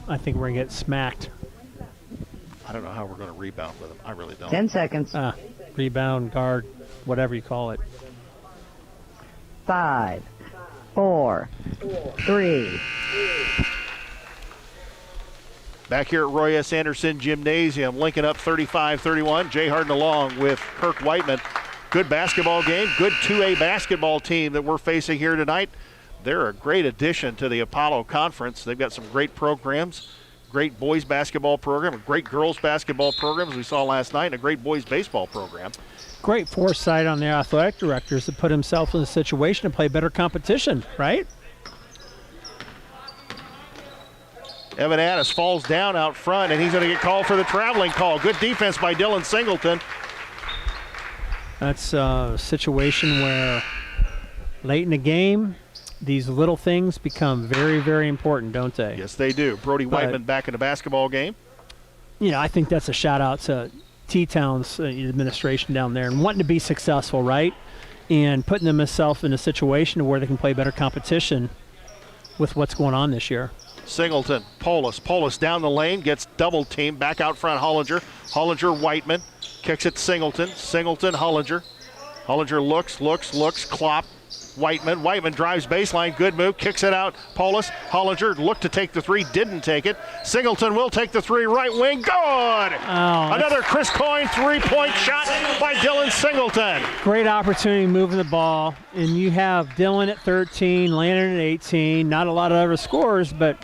I think we're going to get smacked. I don't know how we're going to rebound with them. I really don't. 10 seconds. Rebound, guard, whatever you call it. 5, 4, 3. Back here at Roy S. Anderson Gymnasium, Lincoln up 35-31. Jay Hardin along with Kirk Whiteman. Good basketball game, good 2A basketball team that we're facing here tonight. They're a great addition to the Apollo Conference. They've got some great programs, great boys basketball program, a great girls basketball program, as we saw last night, and a great boys baseball program. Great foresight on their athletic directors to put himself in a situation to play better competition, right? Evan Addis falls down out front, and he's going to get called for the traveling call. Good defense by Dylan Singleton. That's a situation where late in the game, these little things become very, very important, don't they? Yes, they do. Brody Whiteman back in the basketball game. You know, I think that's a shout-out to T-Town's administration down there and wanting to be successful, right? And putting themselves in a situation where they can play better competition with what's going on this year. Singleton, Polis down the lane, gets double teamed, back out front, Hollinger, Whiteman, kicks it to Singleton, Hollinger. Hollinger looks, Klopp, Whiteman drives baseline, good move, kicks it out, Polis, Hollinger looked to take the 3, didn't take it. Singleton will take the 3, right wing, good! Oh, another Chris Coyne 3-point shot by Dylan Singleton. Great opportunity moving the ball, and you have Dylan at 13, Landon at 18, not a lot of other scores, but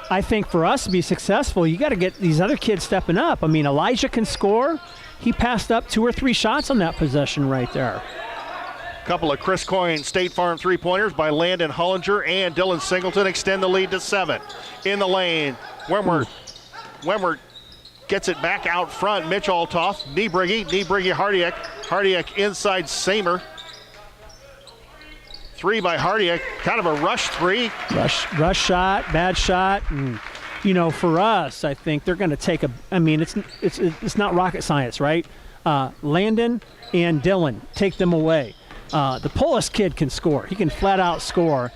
I think for us to be successful, you got to get these other kids stepping up. I mean, Elijah can score. He passed up 2 or 3 shots on that possession right there. Couple of Chris Coyne State Farm 3-pointers by Landon Hollinger and Dylan Singleton extend the lead to 7. In the lane, Wemmer gets it back out front. Mitch Althoff, Niebrugge, Hardiak inside Samer. 3 by Hardiak, kind of a rush 3. Rush shot, bad shot. And, you know, for us, I think they're going to take it's not rocket science, right? Landon and Dylan, take them away. The Polis kid can score. He can flat out score,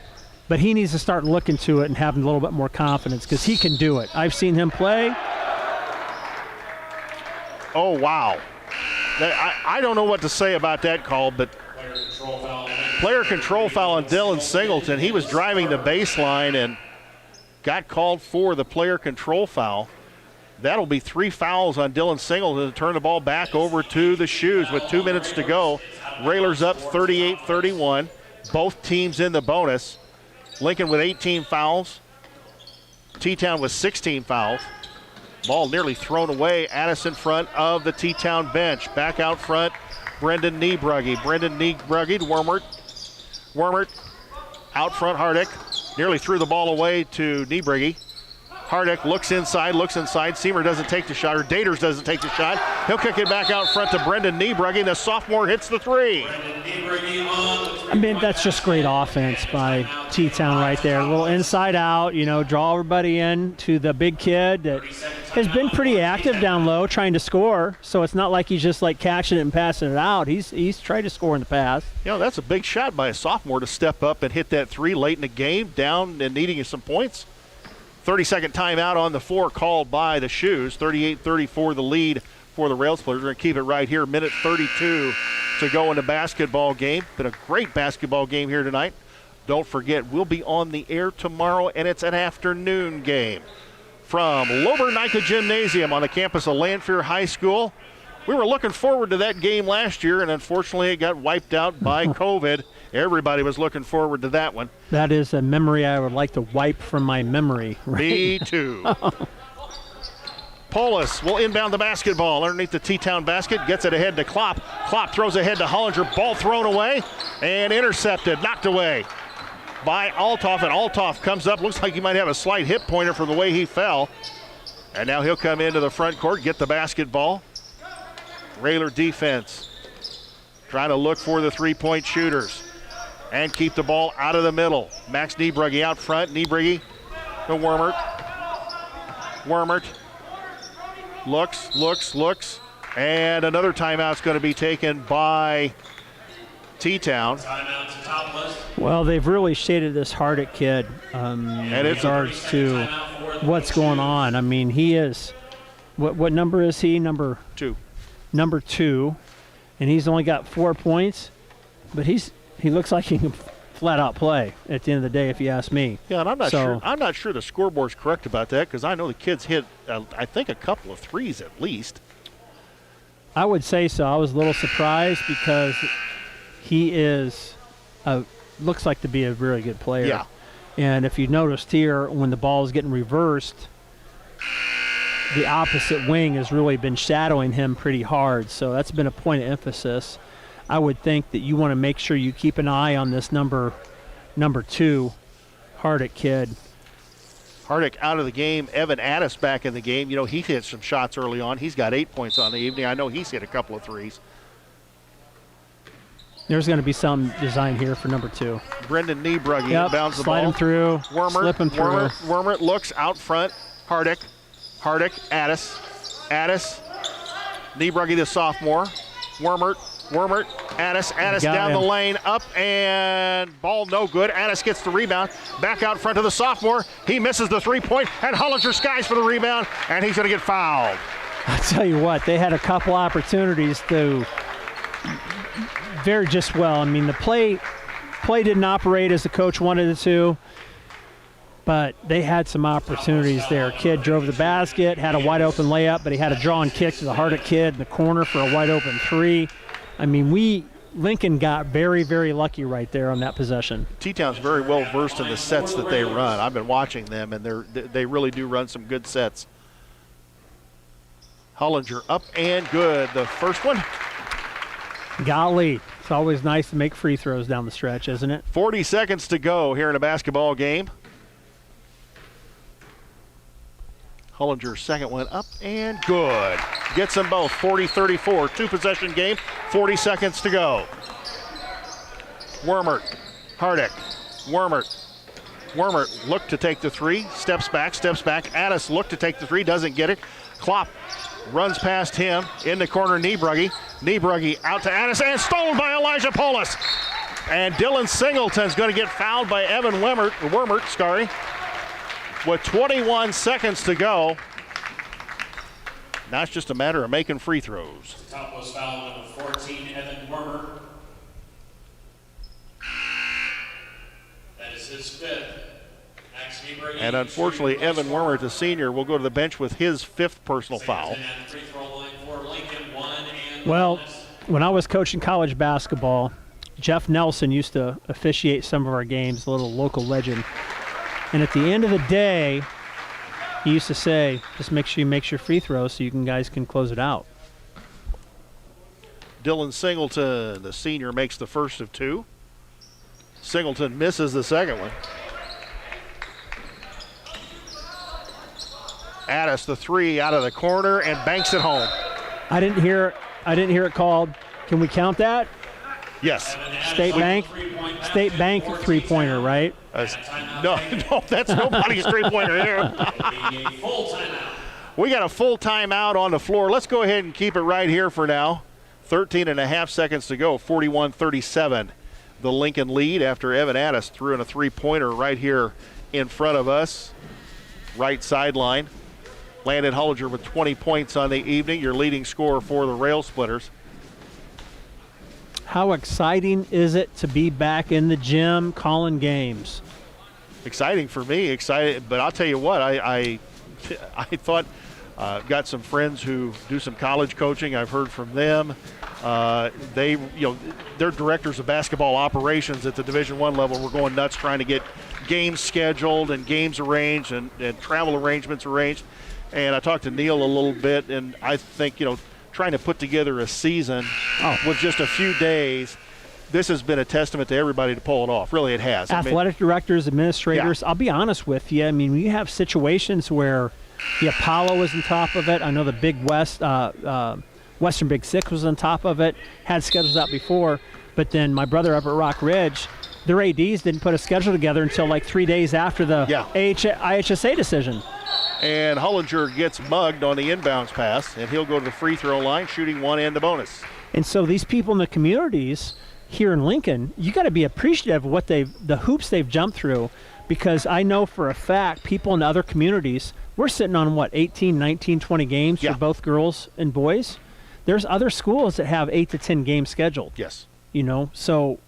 but he needs to start looking to it and having a little bit more confidence because he can do it. I've seen him play. Oh, wow. I don't know what to say about that call, but player control foul on Dylan Singleton. He was driving the baseline and got called for the player control foul. That'll be 3 fouls on Dylan Singleton to turn the ball back over to the Shoes with 2 minutes to go. Railers up 38-31. Both teams in the bonus. Lincoln with 18 fouls. T-Town with 16 fouls. Ball nearly thrown away. Addis in front of the T-Town bench. Back out front, Brendan Niebrugge to Wormert out front, Hardick. Nearly threw the ball away to Niebrugge. Hardick looks inside. Seamer doesn't take the shot, or Daters doesn't take the shot. He'll kick it back out front to Brendan Niebrugge, and the sophomore hits the 3. I mean, that's just great offense by T-Town right there. A little inside out, you know, draw everybody in to the big kid that has been pretty active down low trying to score. So it's not like he's just like catching it and passing it out. He's tried to score in the past. You know, that's a big shot by a sophomore to step up and hit that 3 late in the game, down and needing some points. 30-second timeout on the 4 called by the Shoes. 38-34 the lead for the Railsplitters. We're going to keep it right here. Minute 32 to go in the basketball game. Been a great basketball game here tonight. Don't forget, we'll be on the air tomorrow, and it's an afternoon game from Lobernica Gymnasium on the campus of Lanphier High School. We were looking forward to that game last year, and unfortunately it got wiped out by COVID. Everybody was looking forward to that one. That is a memory I would like to wipe from my memory. Right? Me too. Polis will inbound the basketball underneath the T-Town basket, gets it ahead to Klopp. Klopp throws ahead to Hollinger, ball thrown away and intercepted, knocked away by Althoff, and Althoff comes up, looks like he might have a slight hip pointer from the way he fell. And now he'll come into the front court, get the basketball. Railer defense trying to look for the three-point shooters and keep the ball out of the middle. Max Niebrugge out front. Niebrugge to Wormert. Wormert looks, and another timeout's going to be taken by T-Town. Timeout to Teutopolis. Well, they've really shaded this Hardin kid in regards to what's going on. I mean, he is, what number is he? Number 2. Number 2, and he's only got 4 points, but he looks like he can flat out play at the end of the day, if you ask me. Yeah, and I'm not sure the scoreboard's correct about that, because I know the kids hit I think a couple of threes at least. I would say so. I was a little surprised because he looks like to be a really good player. Yeah. And if you noticed here, when the ball is getting reversed, the opposite wing has really been shadowing him pretty hard. So that's been a point of emphasis. I would think that you want to make sure you keep an eye on this number 2 Hardin kid. Hardin out of the game. Evan Addis back in the game. You know, he hit some shots early on. He's got 8 points on the evening. I know he's hit a couple of threes. There's going to be some design here for number 2. Brendan Niebrugge inbounds the ball. Slide him through, slip him through. Wormert looks out front. Hardin, Addis, Niebrugge the sophomore. Wormert, Addis down the lane, up, and ball no good. Addis gets the rebound, back out front to the sophomore. He misses the three-point, and Hollinger skies for the rebound, and he's going to get fouled. I tell you what, they had a couple opportunities to I mean, the play didn't operate as the coach wanted it to, but they had some opportunities there. Kid drove the basket, had a wide open layup, but he had a draw and kick to the Hardin kid in the corner for a wide open 3. I mean, Lincoln got very, very lucky right there on that possession. T-Town's very well versed in the sets that they run. I've been watching them, and they really do run some good sets. Hollinger up and good. The first one. Golly, it's always nice to make free throws down the stretch, isn't it? 40 seconds to go here in a basketball game. Hollinger's second one up and good. Gets them both, 40-34. 2-possession game, 40 seconds to go. Wormert, Hardin, Wormert looked to take the 3, steps back. Addis looked to take the 3, doesn't get it. Klopp runs past him in the corner. Niebrugge out to Addis and stolen by Elijah Polis. And Dylan Singleton's going to get fouled by Evan Wormert, with 21 seconds to go. Now it's just a matter of making free throws. Teutopolis foul number 14, Evan Wormert. That is his 5th. And unfortunately, Evan Wormert, the senior, will go to the bench with his 5th personal foul. Well, when I was coaching college basketball, Jeff Nelson used to officiate some of our games, a little local legend. And at the end of the day, he used to say, just make sure you make your free throws so guys can close it out. Dylan Singleton, the senior, makes the first of 2. Singleton misses the second one. Addis, the 3 out of the corner, and banks it home. I didn't hear it called. Can we count that? Yes. State Bank three-pointer, right? No, that's nobody's three-pointer here. We got a full timeout on the floor. Let's go ahead and keep it right here for now. 13 and a half seconds to go, 41-37. The Lincoln lead after Evan Addis threw in a three-pointer right here in front of us. Right sideline. Landon Hollinger with 20 points on the evening, your leading scorer for the Railsplitters. How exciting is it to be back in the gym calling games? Exciting for me, excited. But I'll tell you what, I thought, got some friends who do some college coaching. I've heard from them. They're directors of basketball operations at the Division I level. We're going nuts trying to get games scheduled and games arranged and travel arrangements arranged. And I talked to Neil a little bit, and I think, trying to put together a season with just a few days, this has been a testament to everybody to pull it off. Really, it has. Athletic directors, administrators, I'll be honest with you. I mean, we have situations where the Apollo was on top of it. I know the Big West, Western Big Six was on top of it, had schedules out before. But then my brother up at Rock Ridge, their ADs didn't put a schedule together until like 3 days after the IHSA decision. And Hollinger gets mugged on the inbounds pass, and he'll go to the free throw line, shooting one and the bonus. And so these people in the communities here in Lincoln, you got to be appreciative of what the hoops they've jumped through, because I know for a fact people in other communities, we're sitting on 18, 19, 20 games for both girls and boys. There's other schools that have 8 to 10 games scheduled. Yes. So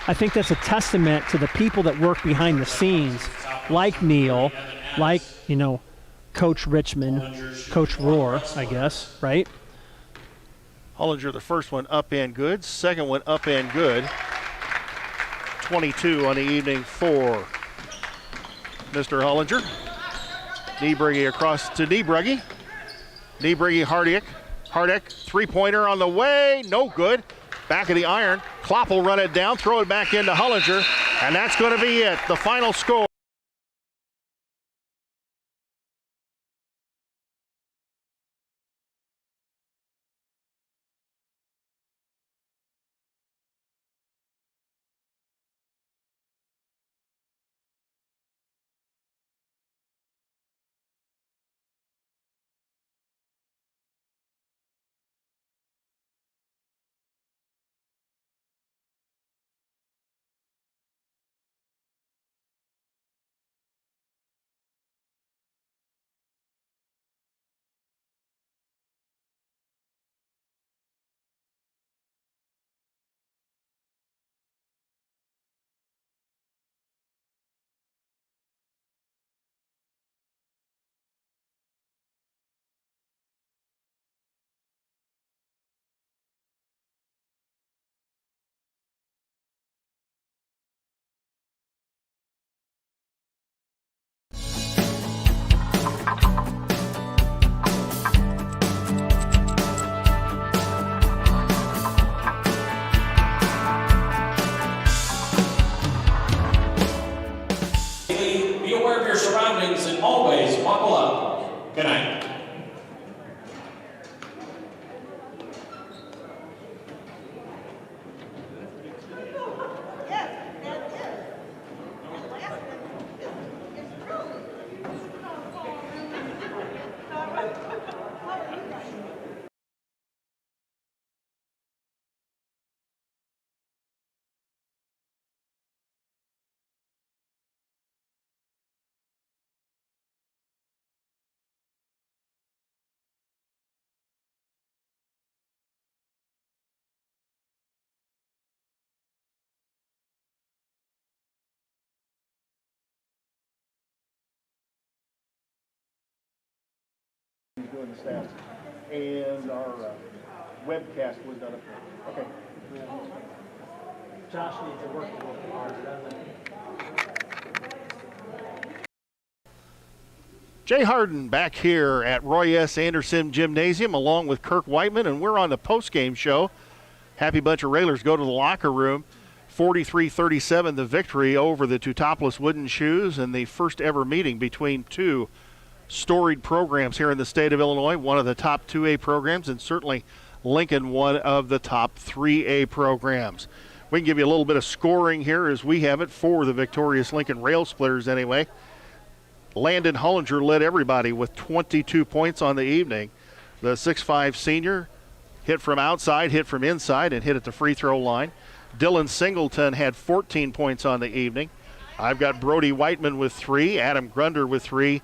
I think that's a testament to the people that work behind the scenes, like Neil, like, Coach Richmond, Coach Rohr, I guess, right? Hollinger, the first one up and good. Second one up and good. 22 on the evening for Mr. Hollinger. Niebrugge across to Niebrugge. Niebrugge, Hardick, three-pointer on the way. No good. Back of the iron. Klopp will run it down, throw it back into Hollinger, and that's going to be it. The final score. And always buckle up. Good night. Doing the stats, and our webcast was done up there. Okay. Josh needs to work a little harder, doesn't he? Jay Hardin back here at Roy S. Anderson Gymnasium along with Kirk Whiteman, and we're on the post-game show. Happy bunch of Railers go to the locker room. 43-37 the victory over the Teutopolis Wooden Shoes, and the first ever meeting between two storied programs here in the state of Illinois, one of the top 2A programs, and certainly Lincoln, one of the top 3A programs. We can give you a little bit of scoring here as we have it for the victorious Lincoln Railsplitters anyway. Landon Hollinger led everybody with 22 points on the evening. The 6'5 senior hit from outside, hit from inside, and hit at the free throw line. Dylan Singleton had 14 points on the evening. I've got Brody Whiteman with 3, Adam Grunder with 3,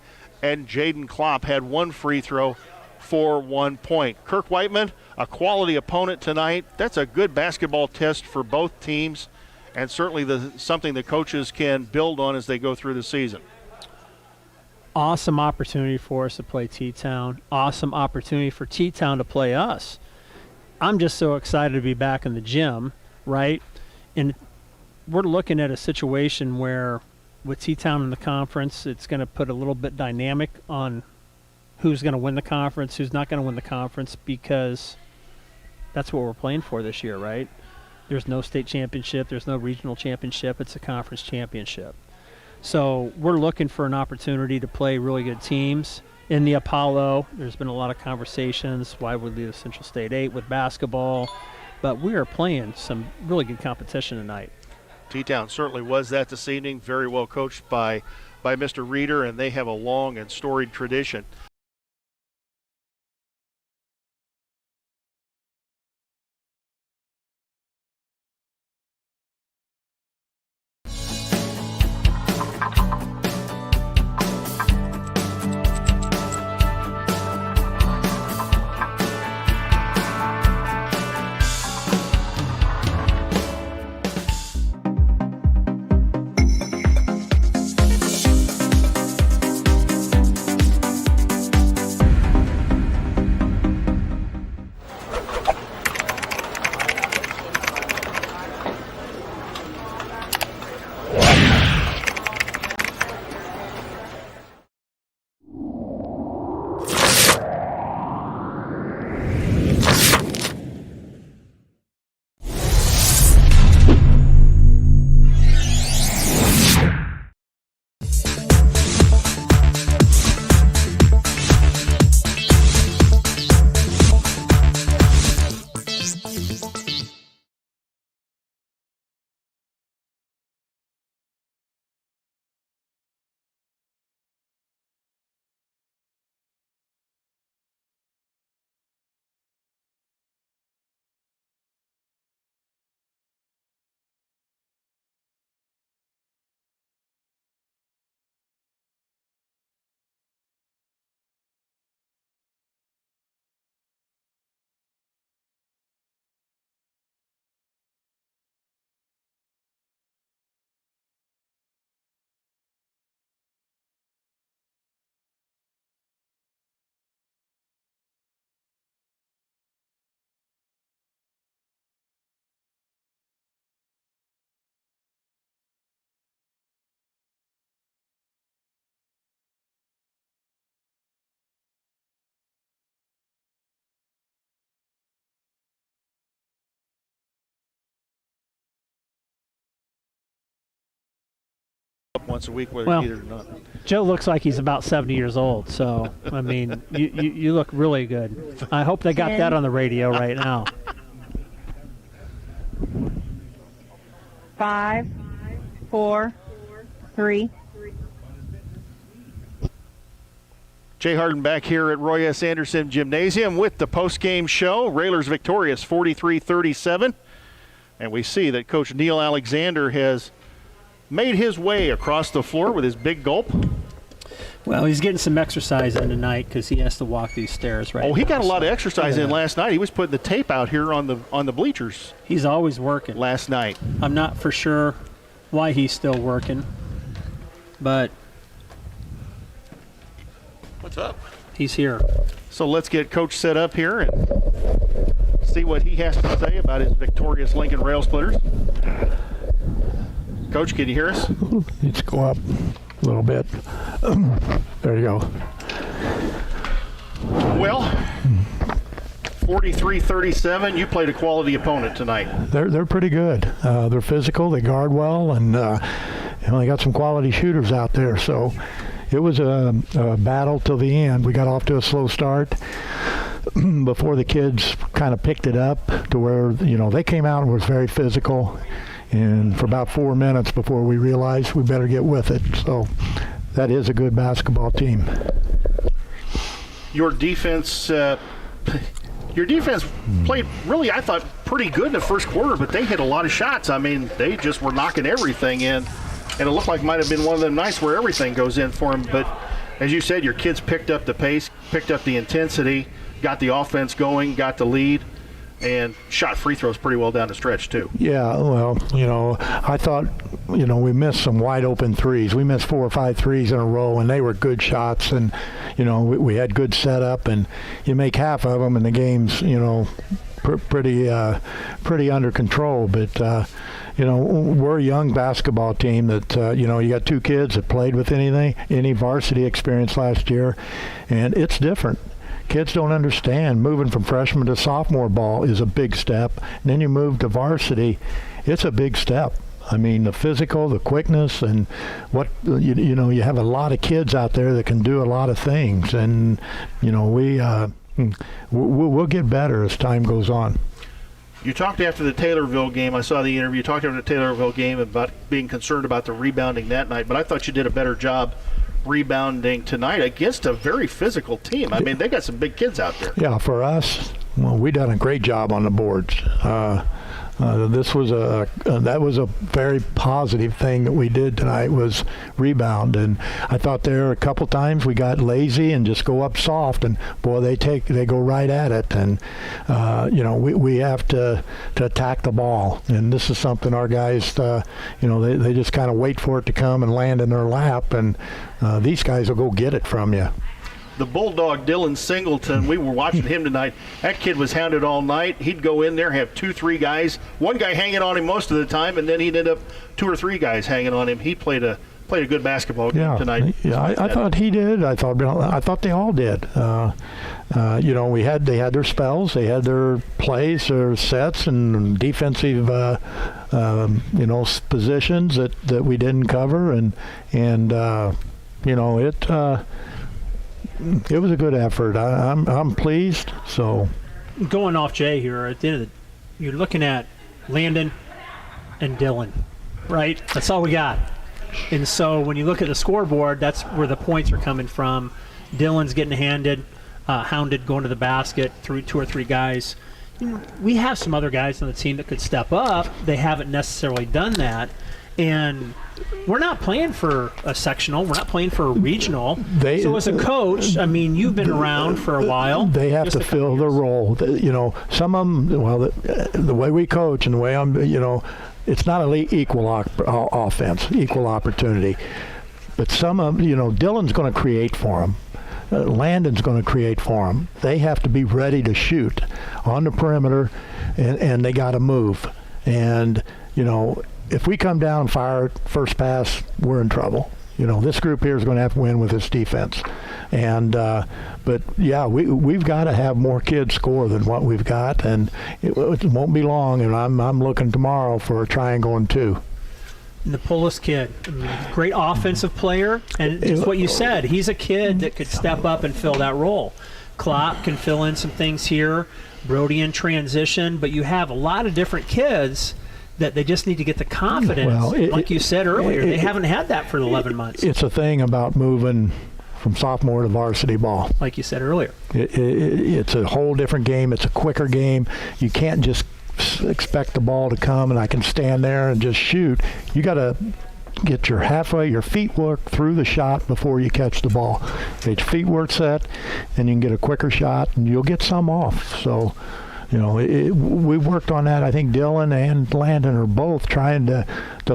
and Jaden Klopp had 1 free throw for 1 point. Kirk Whiteman, a quality opponent tonight. That's a good basketball test for both teams, and certainly something the coaches can build on as they go through the season. Awesome opportunity for us to play T-Town. Awesome opportunity for T-Town to play us. I'm just so excited to be back in the gym, right? And we're looking at a situation where with T-Town in the conference, it's going to put a little bit dynamic on who's going to win the conference, who's not going to win the conference, because that's what we're playing for this year, right? There's no state championship. There's no regional championship. It's a conference championship. So we're looking for an opportunity to play really good teams. In the Apollo, there's been a lot of conversations, why would we leave Central State 8 with basketball? But we are playing some really good competition tonight. T-Town certainly was that this evening, very well coached by Mr. Reeder, and they have a long and storied tradition. Once a week, whether either or not. Joe looks like he's about 70 years old, so, I mean, you look really good. I hope they got that on the radio right now. 5, 4, 3. Jay Hardin back here at Roy S. Anderson Gymnasium with the post-game show. Railers victorious 43-37. And we see that Coach Neil Alexander has made his way across the floor with his big gulp. Well, he's getting some exercise in tonight because he has to walk these stairs right now. He got a lot of exercise in last night. He was putting the tape out here on the bleachers. He's always working. Last night. I'm not for sure why he's still working, but what's up? He's here. So let's get Coach set up here and see what he has to say about his victorious Lincoln Railsplitters. Coach, can you hear us? Let's go up a little bit. There you go. Well, 43-37. You played a quality opponent tonight. They're pretty good. They're physical. They guard well, and they got some quality shooters out there. So it was a battle till the end. We got off to a slow start before the kids kind of picked it up to where they came out and was very physical. And for about 4 minutes before we realized we better get with it. So that is a good basketball team. Your defense played really, I thought, pretty good in the first quarter, but they hit a lot of shots. I mean, they just were knocking everything in. And it looked like it might have been one of them nights where everything goes in for them. But as you said, your kids picked up the pace, picked up the intensity, got the offense going, got the lead, and shot free throws pretty well down the stretch too. Yeah, well, I thought, we missed some wide open threes. We missed 4 or 5 threes in a row, and they were good shots, and, we had good setup, and you make half of them, and the game's, pretty under control. But, we're a young basketball team that, you got 2 kids that played with any varsity experience last year, and it's different. Kids don't understand moving from freshman to sophomore ball is a big step. And then you move to varsity, it's a big step. I mean, the physical, the quickness, and you have a lot of kids out there that can do a lot of things. And, we'll get better as time goes on. You talked after the Taylorville game. I saw the interview. You talked after the Taylorville game about being concerned about the rebounding that night, but I thought you did a better job rebounding tonight against a very physical team. I mean, they got some big kids out there. Yeah, for us, well, we done a great job on the boards. That was a very positive thing that we did tonight, was rebound. And I thought there a couple times we got lazy and just go up soft, and boy, they go right at it. And we have to attack the ball. And this is something our guys, they just kind of wait for it to come and land in their lap, and these guys will go get it from you. The Bulldog, Dylan Singleton, we were watching him tonight. That kid was hounded all night. He'd go in there, have 2-3 guys, one guy hanging on him most of the time, and then he'd end up 2 or 3 guys hanging on him. He played a good basketball game tonight. Yeah, I thought he did. I thought they all did. They had their spells, they had their plays, their sets, and defensive positions that we didn't cover, and it was a good effort. I'm pleased. So, going off Jay here, at the end of you're looking at Landon and Dylan, right? That's all we got. And so when you look at the scoreboard, that's where the points are coming from. Dylan's getting hounded, going to the basket through 2 or 3 guys. We have some other guys on the team that could step up. They haven't necessarily done that. And we're not playing for a sectional. We're not playing for a regional. So as a coach, I mean, you've been around for a while. They have to fill the role. Some of them, well, the way we coach and the way it's not an equal offense, equal opportunity. But some of them, Dylan's going to create for them. Landon's going to create for them. They have to be ready to shoot on the perimeter, and they got to move. And, if we come down and fire first pass, we're in trouble. This group here is going to have to win with this defense. And but yeah, we've got to have more kids score than what we've got, and it won't be long. And I'm looking tomorrow for a triangle and 2. And the Polis kid, great offensive player, and just what you said, he's a kid that could step up and fill that role. Klopp can fill in some things here, Brody in transition, but you have a lot of different kids that they just need to get the confidence. Well, like you said earlier, they haven't had that for 11 months. It's a thing about moving from sophomore to varsity ball. Like you said earlier. It's a whole different game. It's a quicker game. You can't just expect the ball to come and I can stand there and just shoot. You got to get your feet work through the shot before you catch the ball. Get your feet work set, and you can get a quicker shot, and you'll get some off. So, we've worked on that. I think Dylan and Landon are both trying to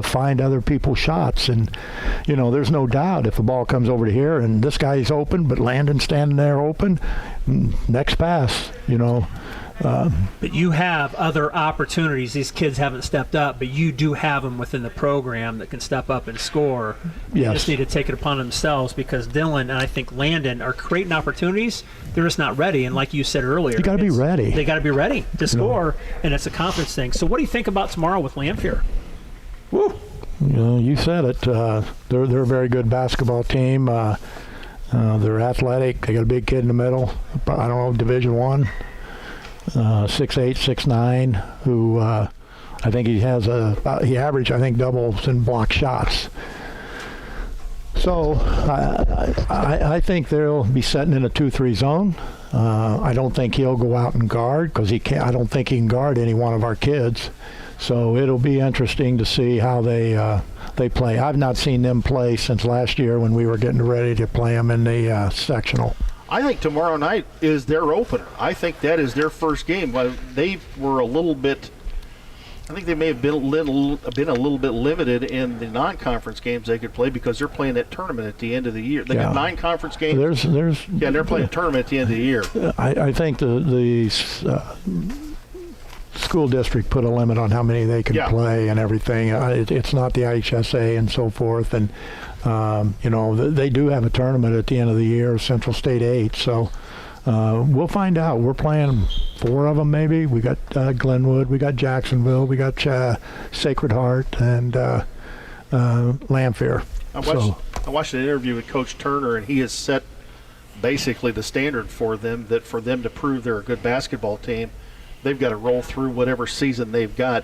find other people's shots. And, there's no doubt if the ball comes over to here and this guy's open, but Landon's standing there open, next pass, But you have other opportunities. These kids haven't stepped up, but you do have them within the program that can step up and score. Yes. They just need to take it upon themselves, because Dylan and I think Landon are creating opportunities. They're just not ready. And like you said earlier, you got to be ready. They got to be ready to score, and it's a confidence thing. So what do you think about tomorrow with Lamphere? Woo. You said it. They're a very good basketball team. They're athletic. They got a big kid in the middle. I don't know, Division I. 6'8", 6'9", who I think he averaged, I think, doubles in block shots. So I think they'll be setting in a 2-3 zone. I don't think he'll go out and guard, because I don't think he can guard any one of our kids. So it'll be interesting to see how they play. I've not seen them play since last year when we were getting ready to play them in the sectional. I think tomorrow night is their opener. I think that is their first game. They were a little bit, I think they may have been a little bit limited in the non-conference games they could play because they're playing that tournament at the end of the year. They got 9 conference games. They're playing a tournament at the end of the year. I think the school district put a limit on how many they can play and everything. It's not the IHSA and so forth. And, they do have a tournament at the end of the year, Central State 8. So we'll find out. We're playing 4 of them maybe. We got Glenwood, we got Jacksonville, we got Sacred Heart, and Lamphere. I watched an interview with Coach Turner, and he has set basically the standard for them that for them to prove they're a good basketball team, they've got to roll through whatever season they've got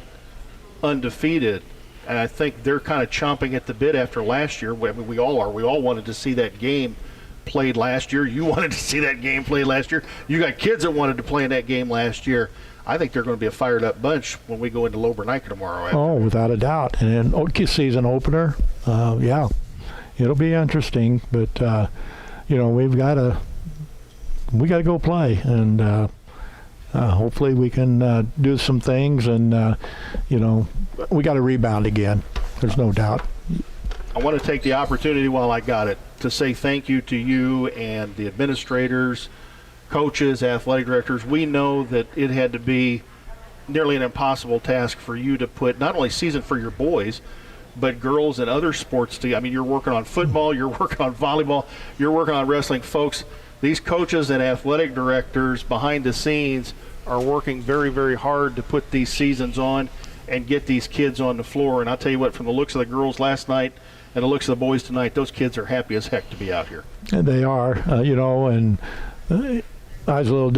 undefeated. And I think they're kind of chomping at the bit after last year. I mean, we all are. We all wanted to see that game played last year. You wanted to see that game played last year. You got kids that wanted to play in that game last year. I think they're going to be a fired-up bunch when we go into Lobernica tomorrow. Oh, without a doubt. And an season opener, it'll be interesting. But, we got to go play. And hopefully we can do some things. And, we got to rebound again. There's no doubt. I want to take the opportunity while I got it to say thank you to you and the administrators, coaches, athletic directors. We know that it had to be nearly an impossible task for you to put not only season for your boys, but girls and other sports. I mean, you're working on football, you're working on volleyball, you're working on wrestling. Folks, these coaches and athletic directors behind the scenes are working very, very hard to put these seasons on and get these kids on the floor. And I'll tell you what, from the looks of the girls last night and the looks of the boys tonight, those kids are happy as heck to be out here. And they are, and I was a little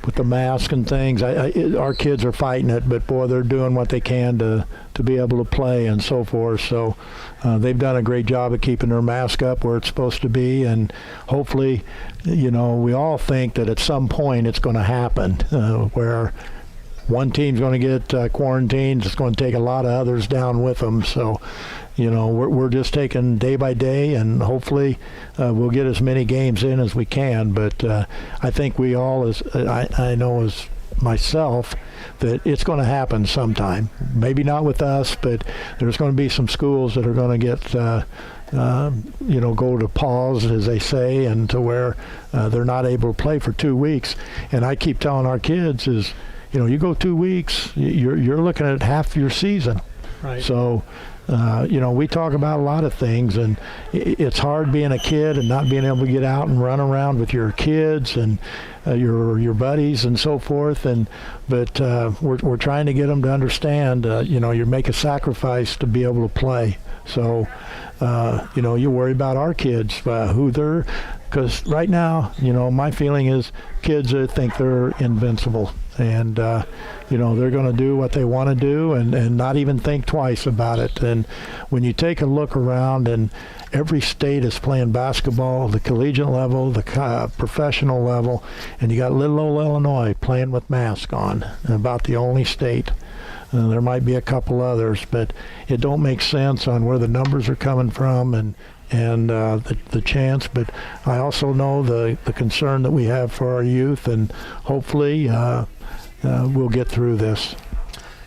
with the mask and things. Our kids are fighting it, but boy, they're doing what they can to be able to play and so forth. So they've done a great job of keeping their mask up where it's supposed to be, and hopefully, we all think that at some point it's going to happen where one team's going to get quarantined. It's going to take a lot of others down with them. So, we're just taking day by day, and hopefully we'll get as many games in as we can. But I think we all, I know as myself, that it's going to happen sometime. Maybe not with us, but there's going to be some schools that are going to get go to pause, as they say, and to where they're not able to play for 2 weeks. And I keep telling our kids is, you go 2 weeks, you're looking at half your season. Right. So, we talk about a lot of things, and it's hard being a kid and not being able to get out and run around with your kids and your buddies and so forth. But we're trying to get them to understand, you make a sacrifice to be able to play. So, you worry about our kids, who they're, because right now, my feeling is kids think they're invincible. And, they're going to do what they want to do and not even think twice about it. And when you take a look around, and every state is playing basketball, the collegiate level, the professional level, and you got little old Illinois playing with masks on, about the only state. There might be a couple others, but it don't make sense on where the numbers are coming from and the chance. But I also know the concern that we have for our youth, and hopefully we'll get through this.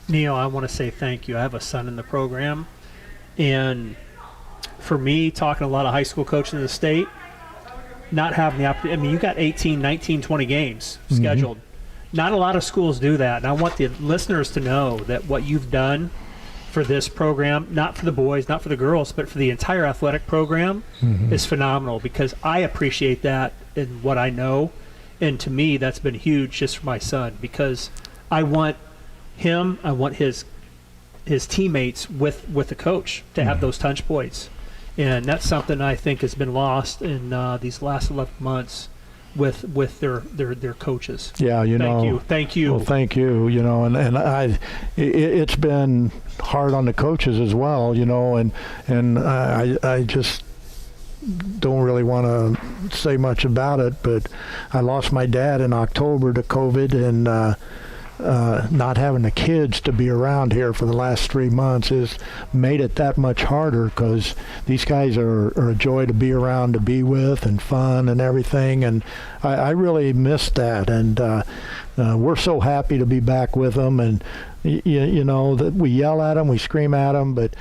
Neil, I want to say thank you. I have a son in the program, and for me, talking to a lot of high school coaches in the state, not having the opportunity, you got 18, 19, 20 games scheduled. Not a lot of schools do that, and I want the listeners to know that what you've done for this program, not for the boys, not for the girls, but for the entire athletic program, is phenomenal, because I appreciate that in what I know. And to me, that's been huge just for my son, because I want him, I want his teammates with the coach to have those touch points. And that's something I think has been lost in these last 11 months with their coaches. Yeah, Thank you. Well, thank you. And it's been hard on the coaches as well. And I just don't really want to say much about it, but I lost my dad in October to COVID, and not having the kids to be around here for the last 3 months has made it that much harder, because these guys are a joy to be around, to be with, and fun and everything. And I really missed that. And we're so happy to be back with them. And you know that we yell at them, we scream at them, but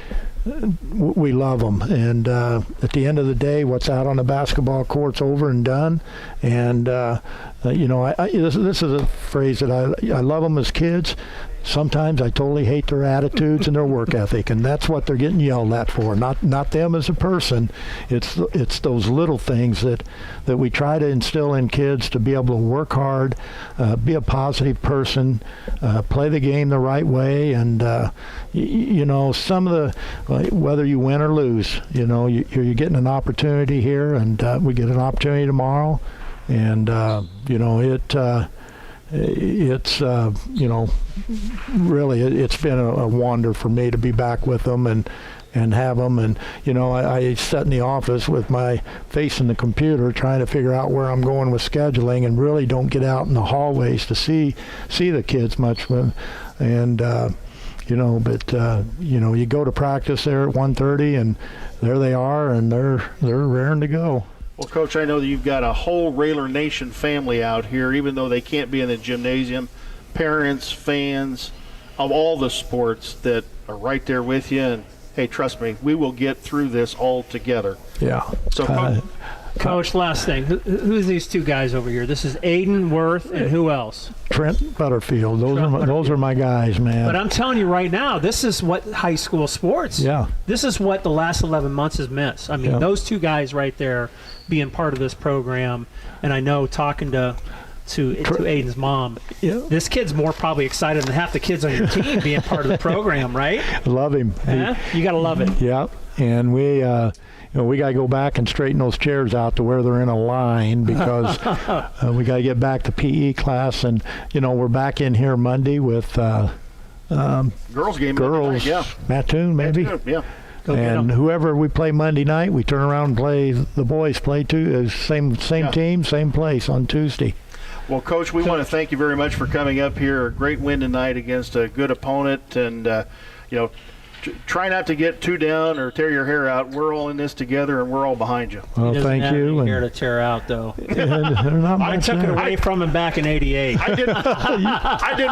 we love them. And at the end of the day, what's out on the basketball court's over and done. And you know, this is a phrase that I love them as kids. Sometimes I totally hate their attitudes and their work ethic, and that's what they're getting yelled at for. Not them as a person. It's those little things that we try to instill in kids, to be able to work hard, be a positive person, play the game the right way, and you know, some of the whether you win or lose, you know, you're getting an opportunity here, and we get an opportunity tomorrow, and you know, it's you know, really it's been a wonder for me to be back with them and have them. And you know, I sat in the office with my face in the computer trying to figure out where I'm going with scheduling, and really don't get out in the hallways to see the kids much. And you know, but you know, you go to practice there at 1:30, and there they are, and they're raring to go. Well, Coach, I know that you've got a whole Railer Nation family out here, even though they can't be in the gymnasium. Parents, fans of all the sports that are right there with you. And, hey, trust me, we will get through this all together. Yeah. So, Coach, last thing. Who's these two guys over here? This is Aiden Worth, and who else? Trent Butterfield. Those are my guys, man. But I'm telling you right now, this is what high school sports. Yeah. This is what the last 11 months has meant. I mean, those two guys right there being part of this program, and I know talking to Aiden's mom, this kid's more probably excited than half the kids on your team being part of the program, right? Love him. You got to love it. Yeah, and we you know, we got to go back and straighten those chairs out to where they're in a line, because we got to get back to PE class. And you know, we're back in here Monday with girls game. Girls, yeah. Mattoon maybe. Mattoon, yeah. And whoever we play Monday night, we turn around and play the boys. Play too, same team, same place on Tuesday. Well, Coach, we want to thank you very much for coming up here. A great win tonight against a good opponent, and you know, try not to get too down or tear your hair out. We're all in this together, and we're all behind you. Well, thank you. Hair to tear out, though. I took it away from him back in '88. I didn't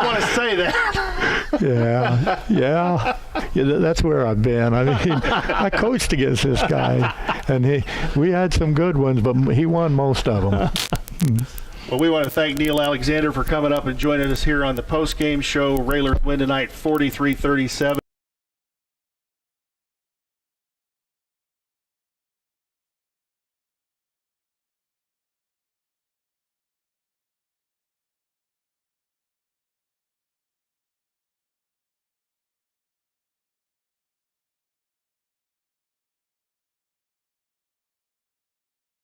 want to say that. Yeah, that's where I've been. I mean, I coached against this guy, and we had some good ones, but he won most of them. Well, we want to thank Neil Alexander for coming up and joining us here on the post-game show. Railers win tonight 43-37.